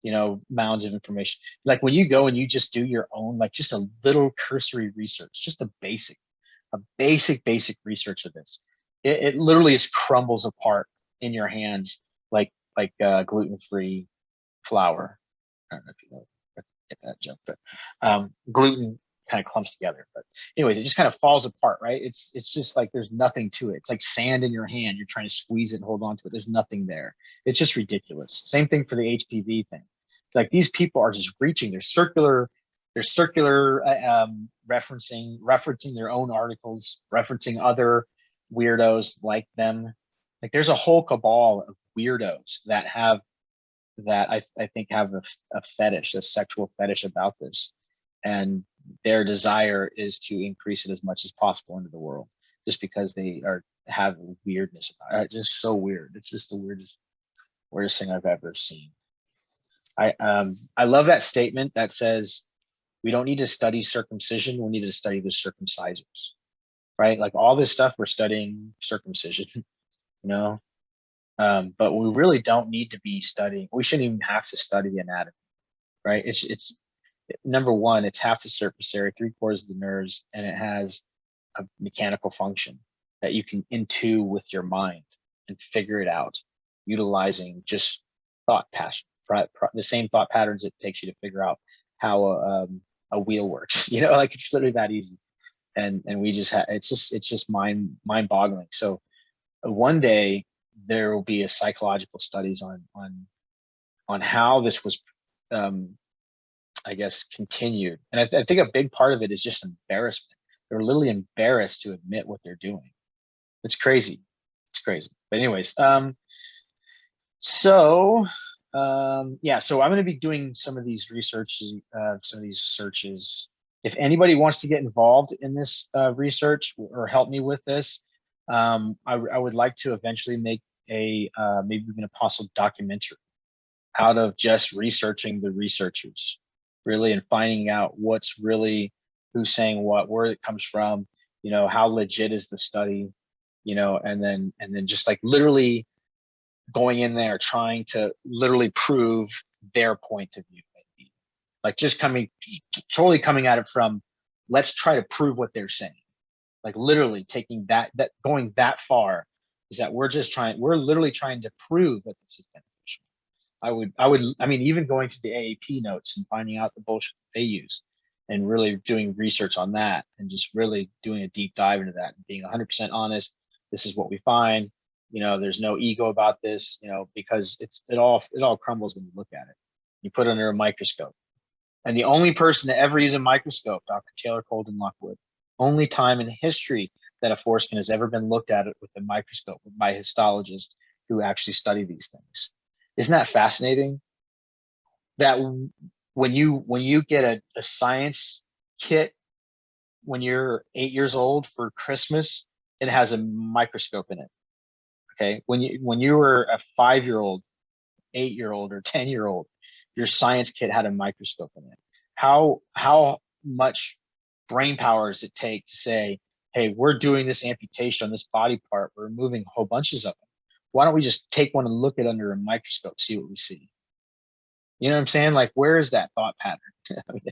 you know, mounds of information. Like when you go and you just do your own, like just a little cursory research, just a basic research of this, it literally just crumbles apart in your hands, like gluten-free flour. I don't know if you know, get that joke, but gluten kind of clumps together. But anyways, it just kind of falls apart, right? It's just like there's nothing to it. It's like sand in your hand. You're trying to squeeze it and hold on to it. There's nothing there. It's just ridiculous. Same thing for the HPV thing. Like these people are just reaching. They're circular referencing their own articles, referencing other weirdos like them. Like there's a whole cabal of weirdos that I think have a fetish, a sexual fetish about this, and their desire is to increase it as much as possible into the world, just because they have weirdness about it. Just so weird. It's just the weirdest thing I've ever seen. I love that statement that says we don't need to study circumcision, we need to study the circumcisers, right? Like all this stuff we're studying circumcision, you know, but we really don't need to be studying. We shouldn't even have to study anatomy, right? It's number one, it's half the surface area, 3/4 of the nerves, and it has a mechanical function that you can into with your mind and figure it out, utilizing just thought passion, the same thought patterns it takes you to figure out how a wheel works. You know, like it's literally that easy. And we just it's just mind boggling. So one day there will be a psychological studies on how this was I guess continued. And I think a big part of it is just embarrassment. They're literally embarrassed to admit what they're doing. It's crazy. It's crazy. But anyways, yeah, so I'm going to be doing some of these researches, some of these searches. If anybody wants to get involved in this research or help me with this, I would like to eventually make a maybe even a possible documentary out of just researching the researchers, really, and finding out what's really, who's saying what, where it comes from, You know, how legit is the study? You know, and then just like literally going in there trying to literally prove their point of view, maybe. Like just totally coming at it from, let's try to prove what they're saying. Like literally taking that going that far, is that we're literally trying to prove that this is beneficial. I mean, even going to the AAP notes and finding out the bullshit they use and really doing research on that and just really doing a deep dive into that and being 100% honest. This is what we find. You know, there's no ego about this, you know, because it all crumbles when you look at it. You put it under a microscope. And the only person to ever use a microscope, Dr. Taylor Colden Lockwood, only time in history that a foreskin has ever been looked at it with a microscope by histologists who actually study these things. Isn't that fascinating? That when you get a science kit when you're 8 years old for Christmas, it has a microscope in it. Okay, when you were a 5-year-old, 8-year-old, or 10-year-old, your science kit had a microscope in it. How much brain power does it take to say, hey, we're doing this amputation on this body part, we're removing whole bunches of them. Why don't we just take one and look at it under a microscope, see what we see? You know what I'm saying? Like, where is that thought pattern? I mean,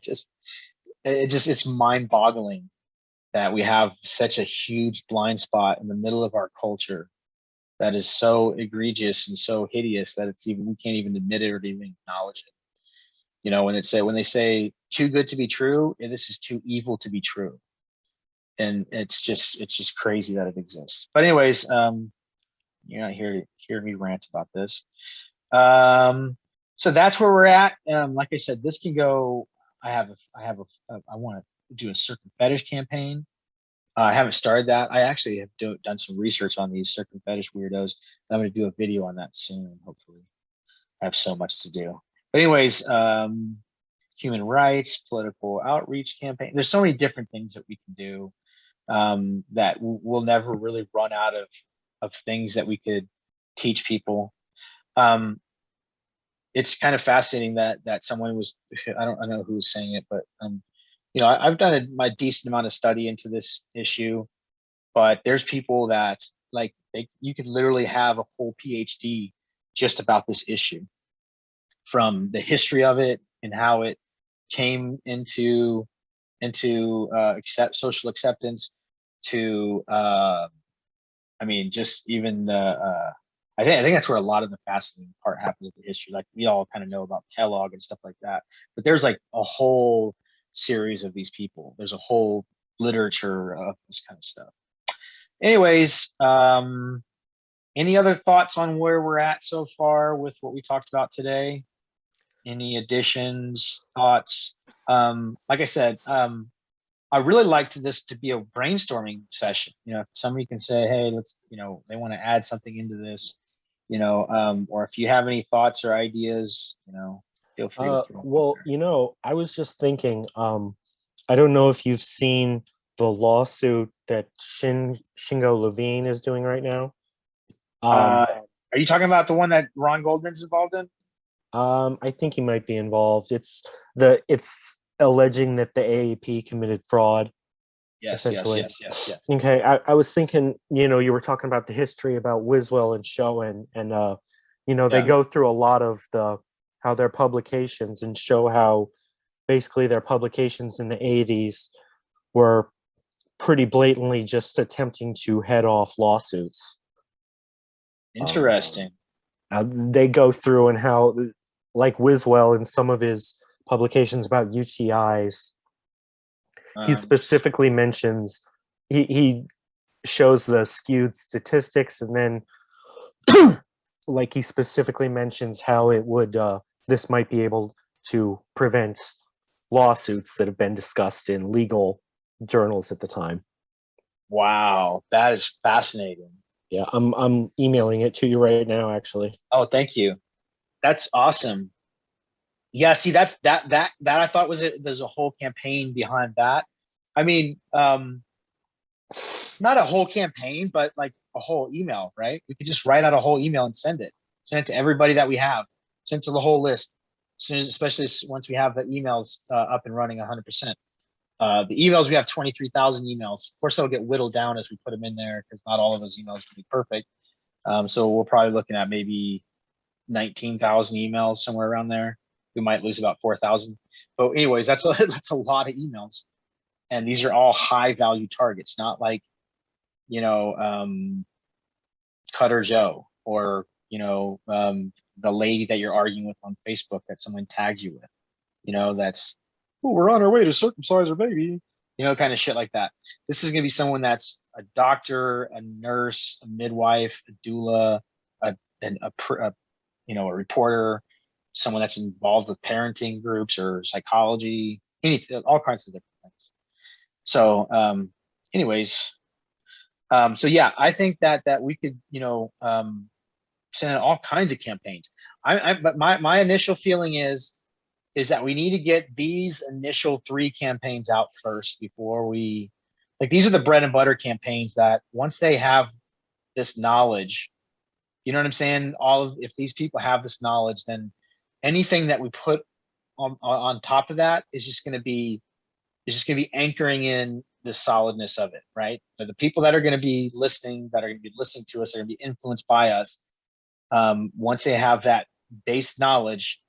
it's mind-boggling that we have such a huge blind spot in the middle of our culture that is so egregious and so hideous that we can't even admit it or even acknowledge it. You know, when they say too good to be true, and this is too evil to be true. And it's just crazy that it exists. But anyways, you're not here to hear me rant about this. So that's where we're at. Like I said, this can go. I want to do a certain fetish campaign. I haven't started that. I actually have done some research on these certain fetish weirdos. I'm going to do a video on that soon, hopefully. I have so much to do. But anyways, human rights, political outreach campaign. There's so many different things that we can do that we'll never really run out of things that we could teach people. It's kind of fascinating that someone was, I don't know who was saying it, but you know, I've done my decent amount of study into this issue, but there's people that like you could literally have a whole PhD just about this issue, from the history of it and how it came into social acceptance to I mean, just even I think that's where a lot of the fascinating part happens with the history. Like we all kind of know about Kellogg and stuff like that, but there's like a whole series of these people. There's a whole literature of this kind of stuff. Anyways, any other thoughts on where we're at so far with what we talked about today? Any additions, thoughts? Like I said, I really liked this to be a brainstorming session. You know, if somebody can say, hey, let's, you know, they want to add something into this, you know, or if you have any thoughts or ideas, you know, feel free to throw them well, out there. you know, I was just thinking, I don't know if you've seen the lawsuit that Shingo Levine is doing right now. Are you talking about the one that Ron Goldman's involved in? I think he might be involved. It's alleging that the AAP committed fraud. Yes. Essentially. Okay, I was thinking, you know, you were talking about the history about Wiswell and Schoen, and you know, they go through a lot of how their publications and show how basically their publications in the 80s were pretty blatantly just attempting to head off lawsuits. Interesting. They go through and how, like Wiswell in some of his publications about UTIs, he specifically mentions, he shows the skewed statistics, and then like he specifically mentions how it would this might be able to prevent lawsuits that have been discussed in legal journals at the time. Wow, that is fascinating. Yeah, I'm emailing it to you right now, actually. Oh, thank you. That's awesome. Yeah, see, that I thought there's a whole campaign behind that. I mean, not a whole campaign, but like a whole email, right? We could just write out a whole email and send it to everybody that we have, send it to the whole list, especially once we have the emails up and running 100%. The emails, we have 23,000 emails. Of course, they'll get whittled down as we put them in there because not all of those emails will be perfect. So we're probably looking at maybe 19,000 emails, somewhere around there. We might lose about 4,000. But anyways, that's a lot of emails. And these are all high value targets, not like, Cutter Joe or, the lady that you're arguing with on Facebook that someone tags you with, that's, oh, we're on our way to circumcise our baby, kind of shit like that. This is going to be someone that's a doctor, a nurse, a midwife, a doula, a reporter, someone that's involved with parenting groups or psychology, anything, all kinds of different things. So, anyways, so yeah, I think that we could, send out all kinds of campaigns. But my initial feeling is that we need to get these initial 3 campaigns out first before we, like, these are the bread and butter campaigns that once they have this knowledge, you know what I'm saying? If these people have this knowledge, then anything that we put on top of that is just going to be anchoring in the solidness of it, right? So the people that are going to be listening, to us, are going to be influenced by us. Once they have that base knowledge,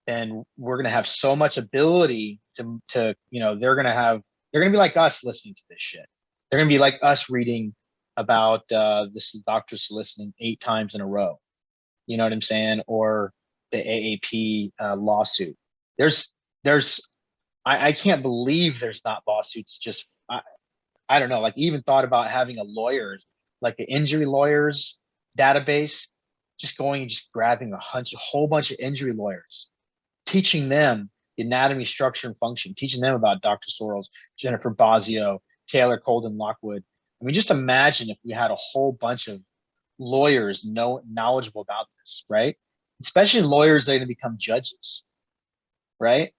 then we're going to have so much ability to they're going to be like us listening to this shit. They're going to be like us reading about this doctor soliciting 8 times in a row. You know what I'm saying? Or the AAP lawsuit. I can't believe there's not lawsuits. Just I don't know. Like, even thought about having a lawyer, like the injury lawyers database, just going and just grabbing a whole bunch of injury lawyers, teaching them the anatomy, structure, and function, teaching them about Dr. Sorrells, Jennifer Bozzio, Taylor Colden Lockwood. I mean, just imagine if we had a whole bunch of lawyers knowledgeable about this, right? Especially lawyers that are going to become judges, right?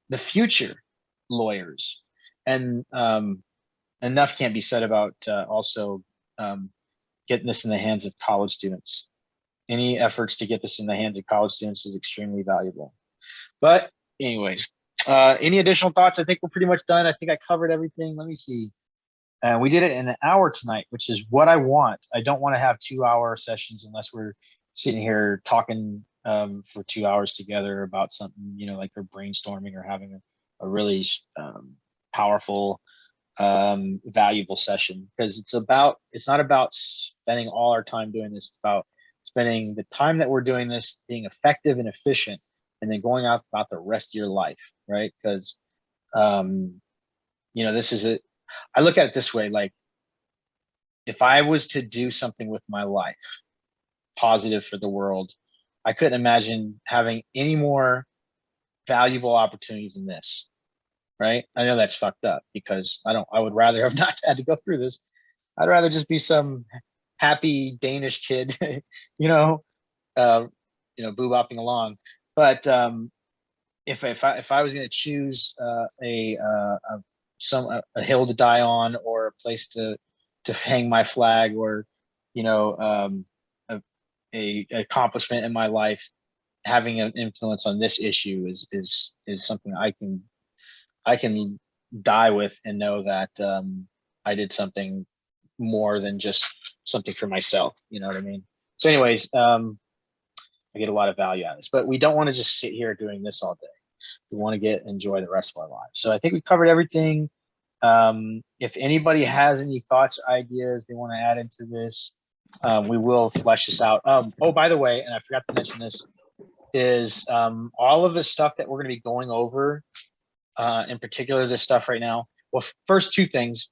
The future lawyers. And enough can't be said about also getting this in the hands of college students. Any efforts to get this in the hands of college students is extremely valuable. But anyways, any additional thoughts? I think we're pretty much done. I think I covered everything. Let me see. We did it in an hour tonight, which is what I want. I don't want to have 2-hour sessions unless we're sitting here talking for 2 hours together about something, like we're brainstorming or having a really powerful, valuable session. Because it's not about spending all our time doing this. It's about spending the time that we're doing this being effective and efficient, and then going out about the rest of your life, right? Because this is it. I look at it this way: like, if I was to do something with my life positive for the world, I couldn't imagine having any more valuable opportunities than this, right? I know that's fucked up because I would rather have not had to go through this. I'd rather just be some happy Danish kid, boo-bopping along. But if I was going to choose a hill to die on, or a place to hang my flag, or a accomplishment in my life, having an influence on this issue is something I can die with and know that I did something more than just something for myself. You know what I mean? So anyways, I get a lot of value out of this, but we don't want to just sit here doing this all day. We want to enjoy the rest of our lives. So I think we covered everything. If anybody has any thoughts or ideas they want to add into this, we will flesh this out. Oh, by the way, and I forgot to mention this, is all of the stuff that we're going to be going over, in particular this stuff right now. Well, first, 2 things.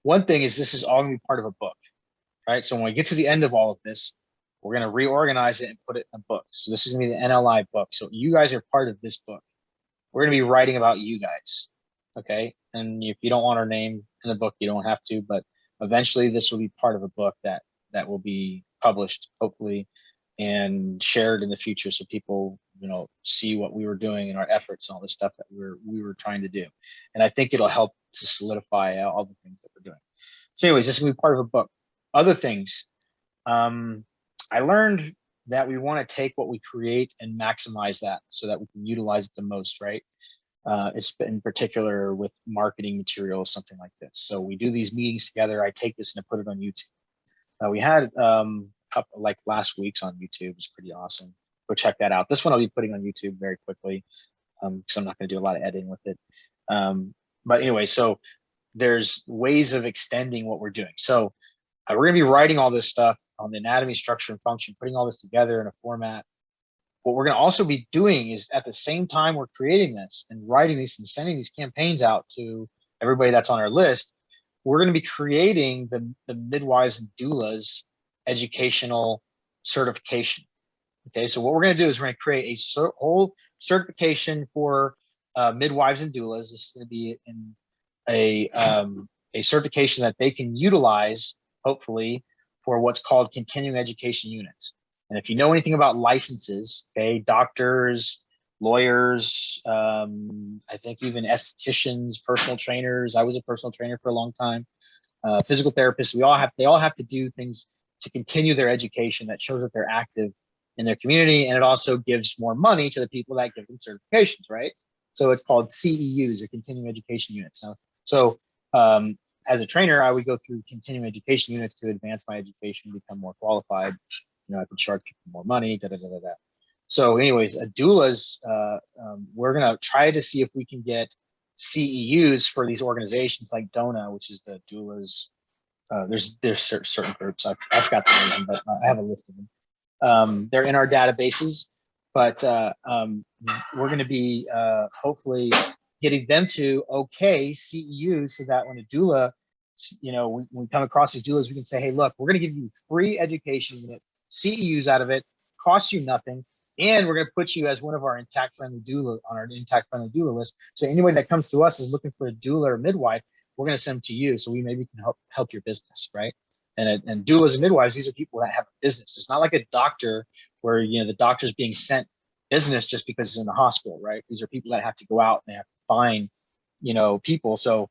One thing is this is all going to be part of a book, right? So when we get to the end of all of this, we're going to reorganize it and put it in a book. So this is going to be the NLI book. So you guys are part of this book. We're going to be writing about you guys, okay? And if you don't want our name in the book, you don't have to, but eventually this will be part of a book that will be published, hopefully, and shared in the future, so people see what we were doing and our efforts and all this stuff that we were trying to do. And I think it'll help to solidify all the things that we're doing. So anyways, this will be part of a book. Other things, I learned that we want to take what we create and maximize that so that we can utilize it the most, right? It's in particular with marketing materials, something like this. So we do these meetings together. I take this and I put it on YouTube. We had a couple like last week's on YouTube. It's pretty awesome. Go check that out. This one I'll be putting on YouTube very quickly because I'm not going to do a lot of editing with it. But anyway, so there's ways of extending what we're doing. So we're going to be writing all this stuff on the anatomy, structure, and function, putting all this together in a format. What we're going to also be doing is at the same time we're creating this and writing these and sending these campaigns out to everybody that's on our list, we're going to be creating the midwives and doulas educational certification. Okay, so what we're going to do is we're going to create a whole certification for midwives and doulas. This is going to be in a certification that they can utilize, hopefully, for what's called continuing education units. And if you know anything about licenses, okay, doctors, lawyers, I think even estheticians, personal trainers. I was a personal trainer for a long time. Physical therapists. They all have to do things to continue their education that shows that they're active in their community, and it also gives more money to the people that give them certifications, right? So it's called CEUs, or continuing education units. So as a trainer, I would go through continuing education units to advance my education, become more qualified. You know, I could charge people more money, da da da da da. So anyways, doulas, we're gonna try to see if we can get CEUs for these organizations like DONA, which is the doulas. There's certain groups. I forgot the name, but I have a list of them. They're in our databases, but we're going to be hopefully getting them to okay CEUs so that when a doula, you know, when we come across these doulas, we can say, hey, look, we're going to give you free education, CEUs out of it, costs you nothing, and we're going to put you as one of our intact friendly doula on our intact friendly doula list. So anybody that comes to us is looking for a doula or midwife, we're going to send them to you, so we maybe can help your business, right? And doulas and midwives, these are people that have a business. It's not like a doctor where, you know, the doctor's being sent business just because it's in the hospital, right? These are people that have to go out and they have to find, you know, people. So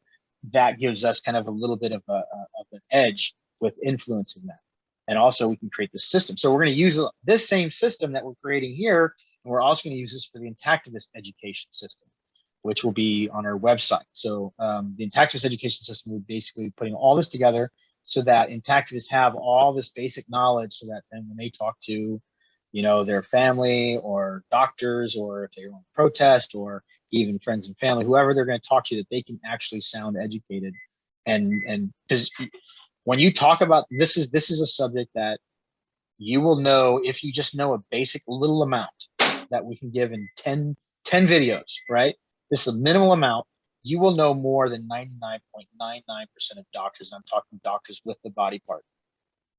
that gives us kind of a little bit of an edge with influencing that. And also we can create the system. So we're going to use this same system that we're creating here, and we're also going to use this for the Intactivist education system, which will be on our website. So the Intactivist education system will basically be putting all this together so that Intactivists have all this basic knowledge, so that then when they talk to, you know, their family or doctors, or if they're on protest, or even friends and family, whoever they're going to talk to, that they can actually sound educated. And because when you talk about this is a subject that you will know if you just know a basic little amount that we can give in 10 videos, right? This is a minimal amount. You will know more than 99.99% of doctors. I'm talking doctors with the body part,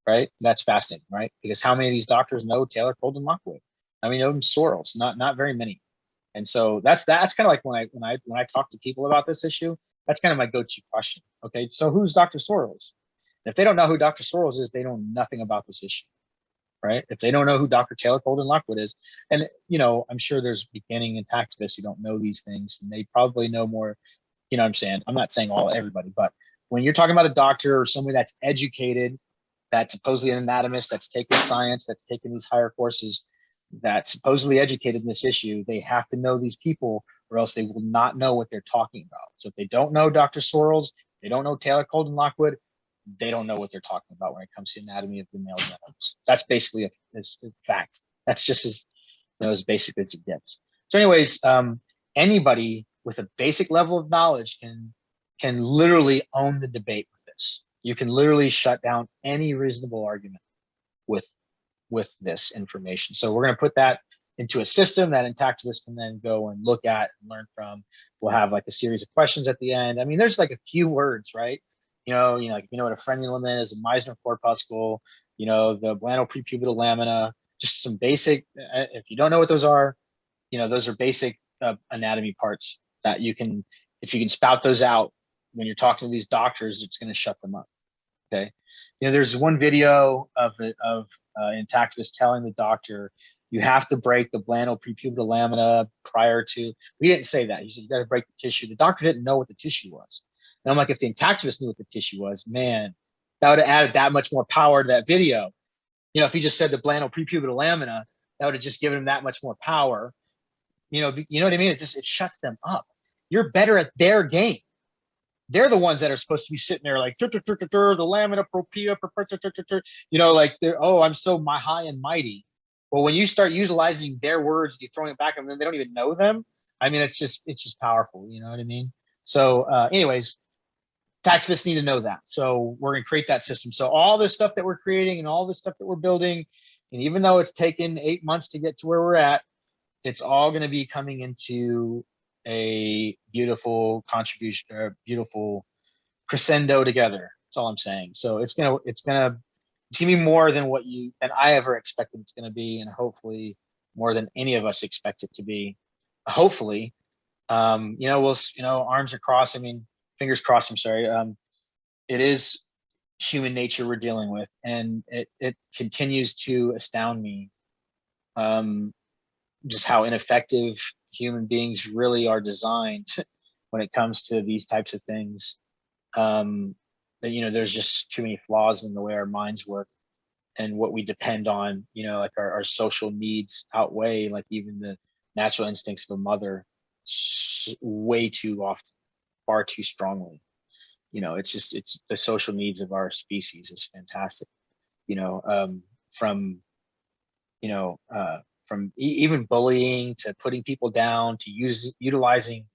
right? That's fascinating, right? Because how many of these doctors know Taylor, Colden, Lockwood? How many know them Sorrells? Not very many. And so that's kind of like when I talk to people about this issue, that's kind of my go-to question. Okay, so who's Dr. Sorrells? And if they don't know who Dr. Sorrells is, they know nothing about this issue, right? If they don't know who Dr. Taylor, Colden, Lockwood is, and you know, I'm sure there's beginning Intactivists who don't know these things, and they probably know more. You know what I'm saying? I'm not saying everybody, but when you're talking about a doctor or somebody that's educated, that's supposedly an anatomist, that's taken science, that's taken these higher courses, that's supposedly educated in this issue, they have to know these people, or else they will not know what they're talking about. So if they don't know Dr. Sorrells, they don't know Taylor, Colden, Lockwood, they don't know what they're talking about when it comes to anatomy of the male genitals. That's basically a fact. That's just as basic as it gets. So anyways, anybody with a basic level of knowledge can literally own the debate with this. You can literally shut down any reasonable argument with this information. So we're going to put that into a system that Intactivists can then go and look at and learn from. We'll have like a series of questions at the end. I mean, there's like a few words, right? Like, you know what a frenulum is, a Meissner corpuscle, you know, the blandal prepubital lamina, just some basic, if you don't know what those are, you know, those are basic anatomy parts that you can, if you can spout those out when you're talking to these doctors, it's going to shut them up. Okay. You know, there's one video of Intactivist telling the doctor, you have to break the blandal prepubital lamina prior to, we didn't say that. He said, you got to break the tissue. The doctor didn't know what the tissue was. And I'm like, if the Intactivist knew what the tissue was, man, that would have added that much more power to that video. You know, if he just said the blandal prepubital lamina, that would have just given him that much more power. You know what I mean? It shuts them up. you're better at their game. They're the ones that are supposed to be sitting there like the lamina propria, you know, like they're, oh, I'm so high and mighty. Well, when you start utilizing their words, you're throwing it back at them, they don't even know them. I mean, it's just powerful. You know what I mean? So, anyways, activists need to know that. So we're going to create that system. So all this stuff that we're creating and all this stuff that we're building, and even though it's taken 8 months to get to where we're at, it's all going to be coming into a beautiful contribution, or beautiful crescendo together. That's all I'm saying. So it's gonna be more than I ever expected it's gonna be, and hopefully more than any of us expect it to be. Hopefully, arms are crossed. I mean, fingers crossed. I'm sorry. It is human nature we're dealing with, and it continues to astound me. Just how ineffective human beings really are designed when it comes to these types of things. That there's just too many flaws in the way our minds work, and what we depend on, like our social needs outweigh like even the natural instincts of a mother way too often, far too strongly. It's the social needs of our species is fantastic. From even bullying to putting people down to utilizing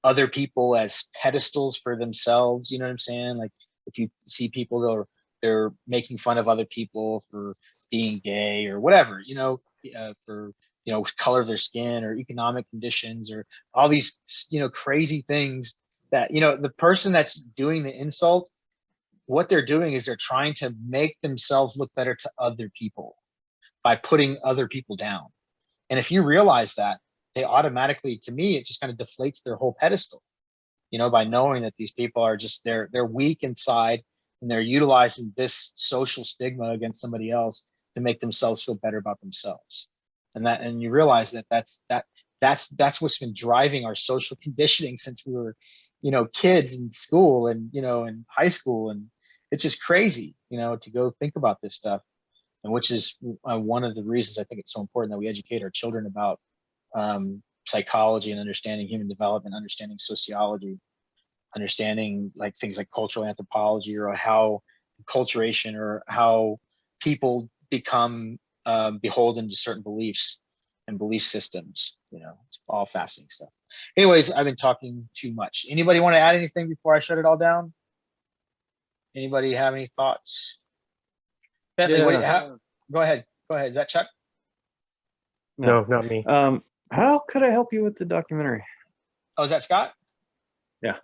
other people as pedestals for themselves. You know what I'm saying? Like if you see people, they're making fun of other people for being gay or whatever, for color of their skin or economic conditions or all these crazy things that the person that's doing the insult, what they're doing is they're trying to make themselves look better to other people by putting other people down. And if you realize that, they automatically, to me, it just kind of deflates their whole pedestal, by knowing that these people are just, they're weak inside, and they're utilizing this social stigma against somebody else to make themselves feel better about themselves. And you realize that's what's been driving our social conditioning since we were, kids in school and, in high school. And it's just crazy, to go think about this stuff. And which is one of the reasons I think it's so important that we educate our children about psychology and understanding human development, understanding sociology, understanding like things like cultural anthropology, or how acculturation, or how people become beholden to certain beliefs and belief systems. It's all fascinating stuff. Anyways, I've been talking too much. Anybody want to add anything before I shut it all down? Anybody have any thoughts? Bentley, go ahead. Is that Chuck? No, not me. How could I help you with the documentary? Oh, is that Scott? Yeah.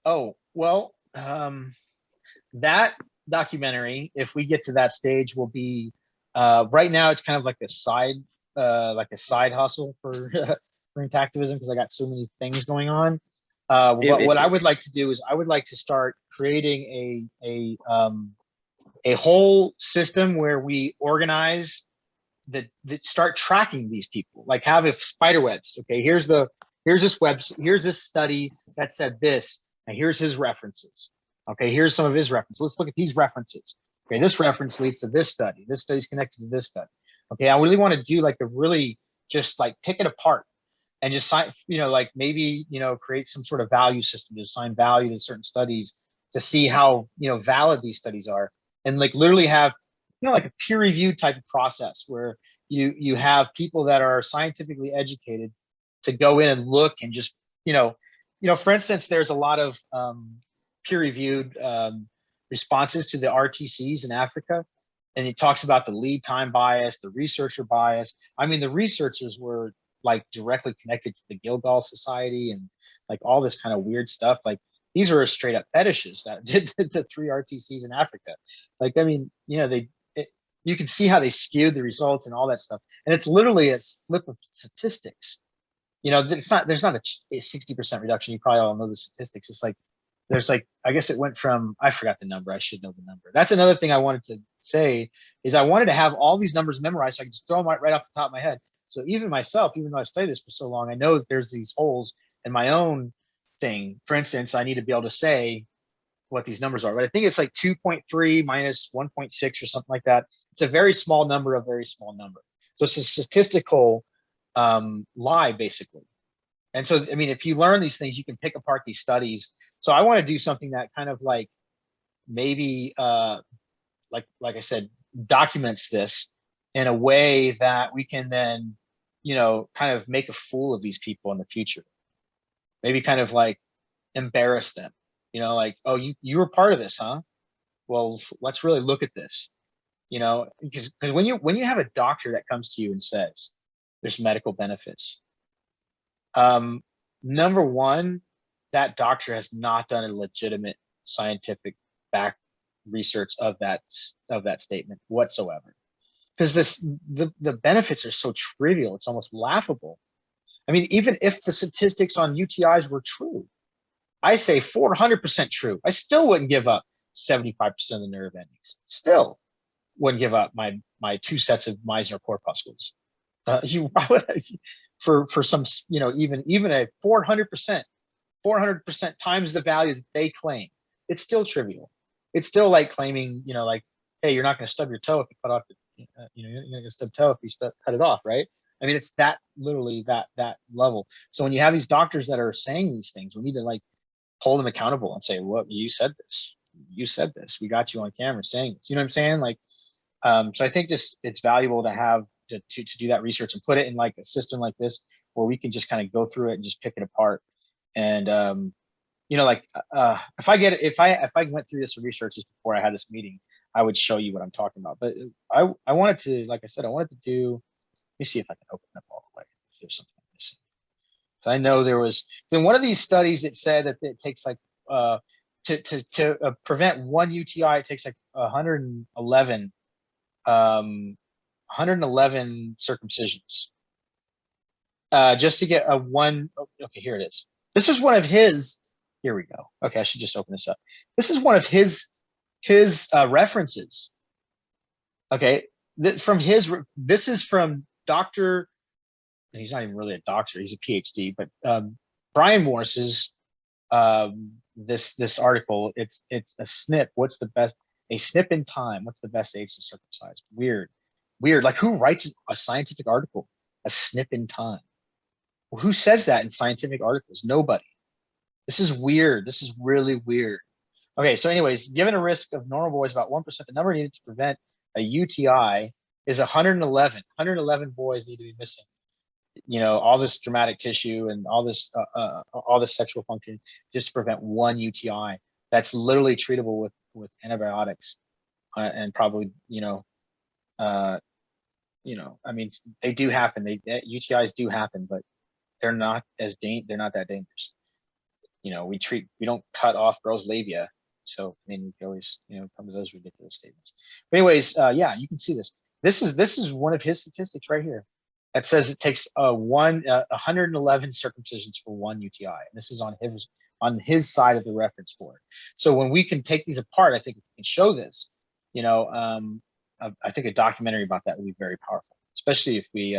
Oh, well, that documentary, if we get to that stage, will be right now it's kind of like a side hustle for for Intactivism, because I got so many things going on. What I would like to do is I would like to start creating a whole system where we organize that start tracking these people, like have a spider webs. Okay, here's this study that said this, and here's his references. Okay, here's some of his references. Let's look at these references. Okay, this reference leads to this study. This study's connected to this study. Okay, I really want to do like a really just like pick it apart and just sign, like maybe, create some sort of value system to assign value to certain studies to see how, valid these studies are. And like literally have, like a peer reviewed type of process where you have people that are scientifically educated to go in and look and just, for instance, there's a lot of peer reviewed responses to the RTCs in Africa. And it talks about the lead time bias, the researcher bias. I mean, the researchers were like directly connected to the Gilgal Society and like all this kind of weird stuff. Like these are straight up fetishes that did the 3 RTCs in Africa. Like, I mean, you can see how they skewed the results and all that stuff. And it's literally a flip of statistics. There's not a 60% reduction. You probably all know the statistics. It's like, there's like, I guess it went from, I forgot the number. I should know the number. That's another thing I wanted to say is I wanted to have all these numbers memorized so I could just throw them right off the top of my head. So even myself, even though I've studied this for so long, I know that there's these holes in my own thing. For instance, I need to be able to say what these numbers are, but I think it's like 2.3 minus 1.6 or something like that. It's a very small number, a very small number. So it's a statistical lie, basically. And so, I mean, if you learn these things, you can pick apart these studies. So I want to do something that kind of like maybe like I said, documents this in a way that we can then, you know, kind of make a fool of these people in the future. Maybe kind of like embarrass them, you know, like, oh, you were part of this, huh? Well, let's really look at this, you know, because when you have a doctor that comes to you and says there's medical benefits, number one, that doctor has not done a legitimate scientific back research of that statement whatsoever, because the benefits are so trivial, it's almost laughable. I mean, even if the statistics on UTIs were true, I say 400% true, I still wouldn't give up 75% of the nerve endings. Still wouldn't give up my 2 sets of Meissner corpuscles. For some, you know, even a 400% times the value that they claim, it's still trivial. It's still like claiming, you know, like, hey, you're not going to stub your toe if you cut off, you know, you're going to stub toe if you cut it off, right? I mean, it's that literally that level. So when you have these doctors that are saying these things, we need to like hold them accountable and say, well, you said this, we got you on camera saying this, you know what I'm saying? Like, so I think just it's valuable to have to do that research and put it in like a system like this where we can just kind of go through it and just pick it apart. And you know, like if I went through this research just before I had this meeting, I would show you what I'm talking about. But I wanted to, like I said, I wanted to do. Let me see if I can open up all the way. If there's something missing. So I know there was in one of these studies. It said that it takes like to prevent one UTI, it takes like 111 circumcisions just to get a one. Okay, here it is. This is one of his. Here we go. Okay, I should just open this up. This is one of his references. Okay, this is from Dr. He's not even really a doctor. He's a PhD, but Brian Morse's this article. It's a SNP. What's the best? A SNP in time. What's the best age to circumcise? Weird. Like who writes a scientific article? A SNP in time. Well, who says that in scientific articles? Nobody. This is weird. This is really weird. Okay, so anyways, given a risk of normal boys about 1%, the number needed to prevent a UTI is 111. 111 boys need to be missing. You know, all this dramatic tissue and all this sexual function just to prevent one UTI. That's literally treatable with antibiotics and probably, I mean, they do happen. UTIs do happen, but they're not that dangerous. You know, we don't cut off girls' labia. So, I mean, we can always, come to those ridiculous statements. But anyways, yeah, you can see this. This is one of his statistics right here. That says it takes 111 circumcisions for one UTI. And this is on his side of the reference board. So when we can take these apart, I think if we can show this, I think a documentary about that would be very powerful, especially if we,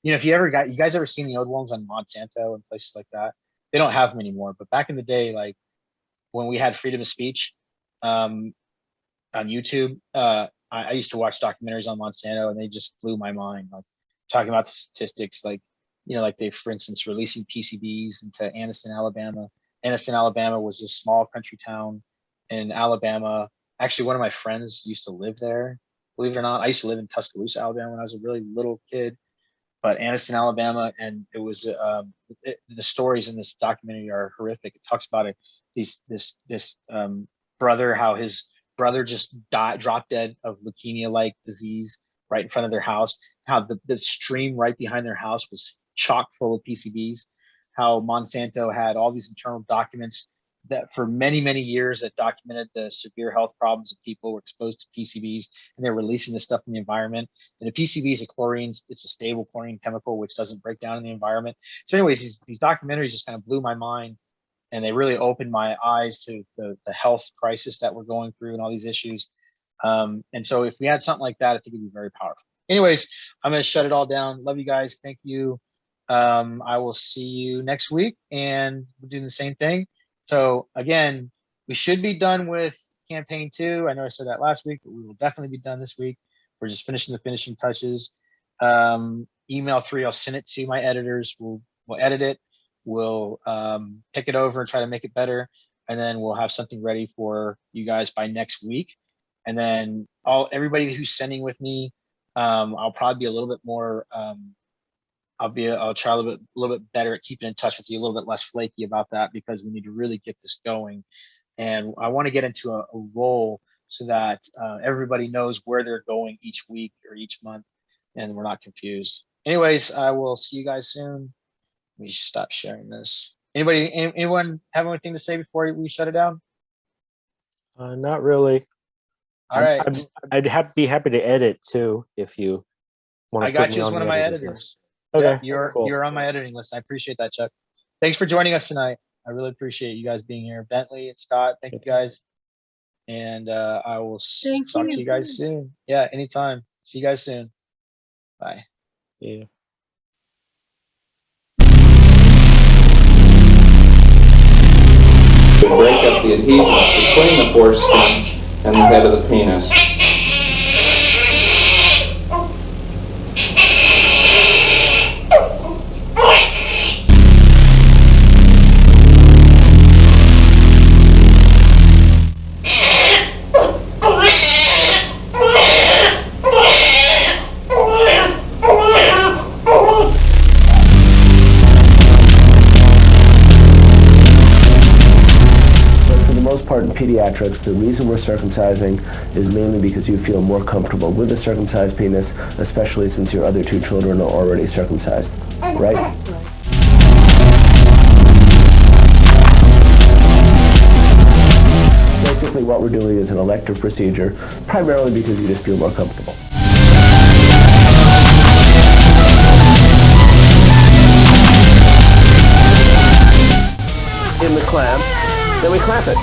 if you guys ever seen the old ones on Monsanto and places like that? They don't have them anymore, but back in the day, like when we had freedom of speech on YouTube, I used to watch documentaries on Monsanto and they just blew my mind. Like talking about the statistics, like, like they, for instance, releasing PCBs into Anniston, Alabama. Anniston, Alabama was a small country town in Alabama. Actually, one of my friends used to live there. Believe it or not, I used to live in Tuscaloosa, Alabama when I was a really little kid. But Anniston, Alabama, and it was the stories in this documentary are horrific. It talks about this brother, how his brother just dropped dead of leukemia-like disease right in front of their house. How the stream right behind their house was chock full of PCBs. How Monsanto had all these internal documents that for many, many years that documented the severe health problems that people were exposed to PCBs, and they're releasing this stuff in the environment. And the PCB is a chlorine, it's a stable chlorine chemical, which doesn't break down in the environment. So anyways, these documentaries just kind of blew my mind, and they really opened my eyes to the health crisis that we're going through and all these issues. And so if we had something like that, I think it'd be very powerful. Anyways, I'm going to shut it all down. Love you guys. Thank you. I will see you next week, and we're doing the same thing. So again, we should be done with campaign 2. I know I said that last week, but we will definitely be done this week. We're just finishing the finishing touches. Email 3, I'll send it to my editors. We'll edit it. we'll pick it over and try to make it better, and then we'll have something ready for you guys by next week. And then everybody who's sending with me, I'll probably be a little bit more. I'll try a little bit better at keeping in touch with you, a little bit less flaky about that, because we need to really get this going. And I want to get into a role so that everybody knows where they're going each week or each month, and we're not confused. Anyways, I will see you guys soon. Let me stop sharing this. Anyone have anything to say before we shut it down? Not really. All right. I'd be happy to edit too if you want to. I got you as one of my editors. Okay, Yeah, you're on my editing list. I appreciate that, Chuck. Thanks for joining us tonight. I really appreciate you guys being here. Bentley and Scott, thank you guys. And I will talk to you guys soon. Yeah, anytime. See you guys soon. Bye. Yeah. Break up the adhesions between the foreskin and the head of the penis. In pediatrics, the reason we're circumcising is mainly because you feel more comfortable with a circumcised penis, especially since your other two children are already circumcised, right? Basically what we're doing is an elective procedure, primarily because you just feel more comfortable. In the clamp, then we clamp it.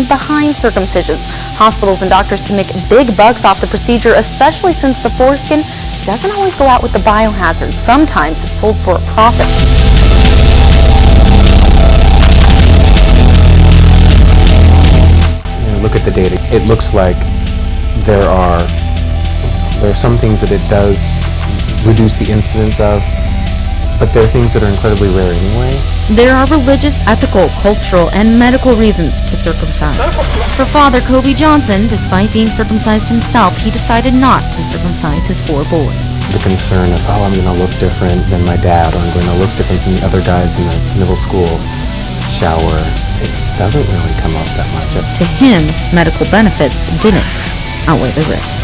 Behind circumcisions. Hospitals and doctors can make big bucks off the procedure, especially since the foreskin doesn't always go out with the biohazard. Sometimes it's sold for a profit. Look at the data. It looks like there are some things that it does reduce the incidence of, but there are things that are incredibly rare anyway. There are religious, ethical, cultural, and medical reasons to circumcise. For Father Kobe Johnson, despite being circumcised himself, he decided not to circumcise his 4 boys. The concern of, I'm going to look different than my dad, or I'm going to look different than the other guys in the middle school shower, it doesn't really come up that much. To him, medical benefits didn't outweigh the risk.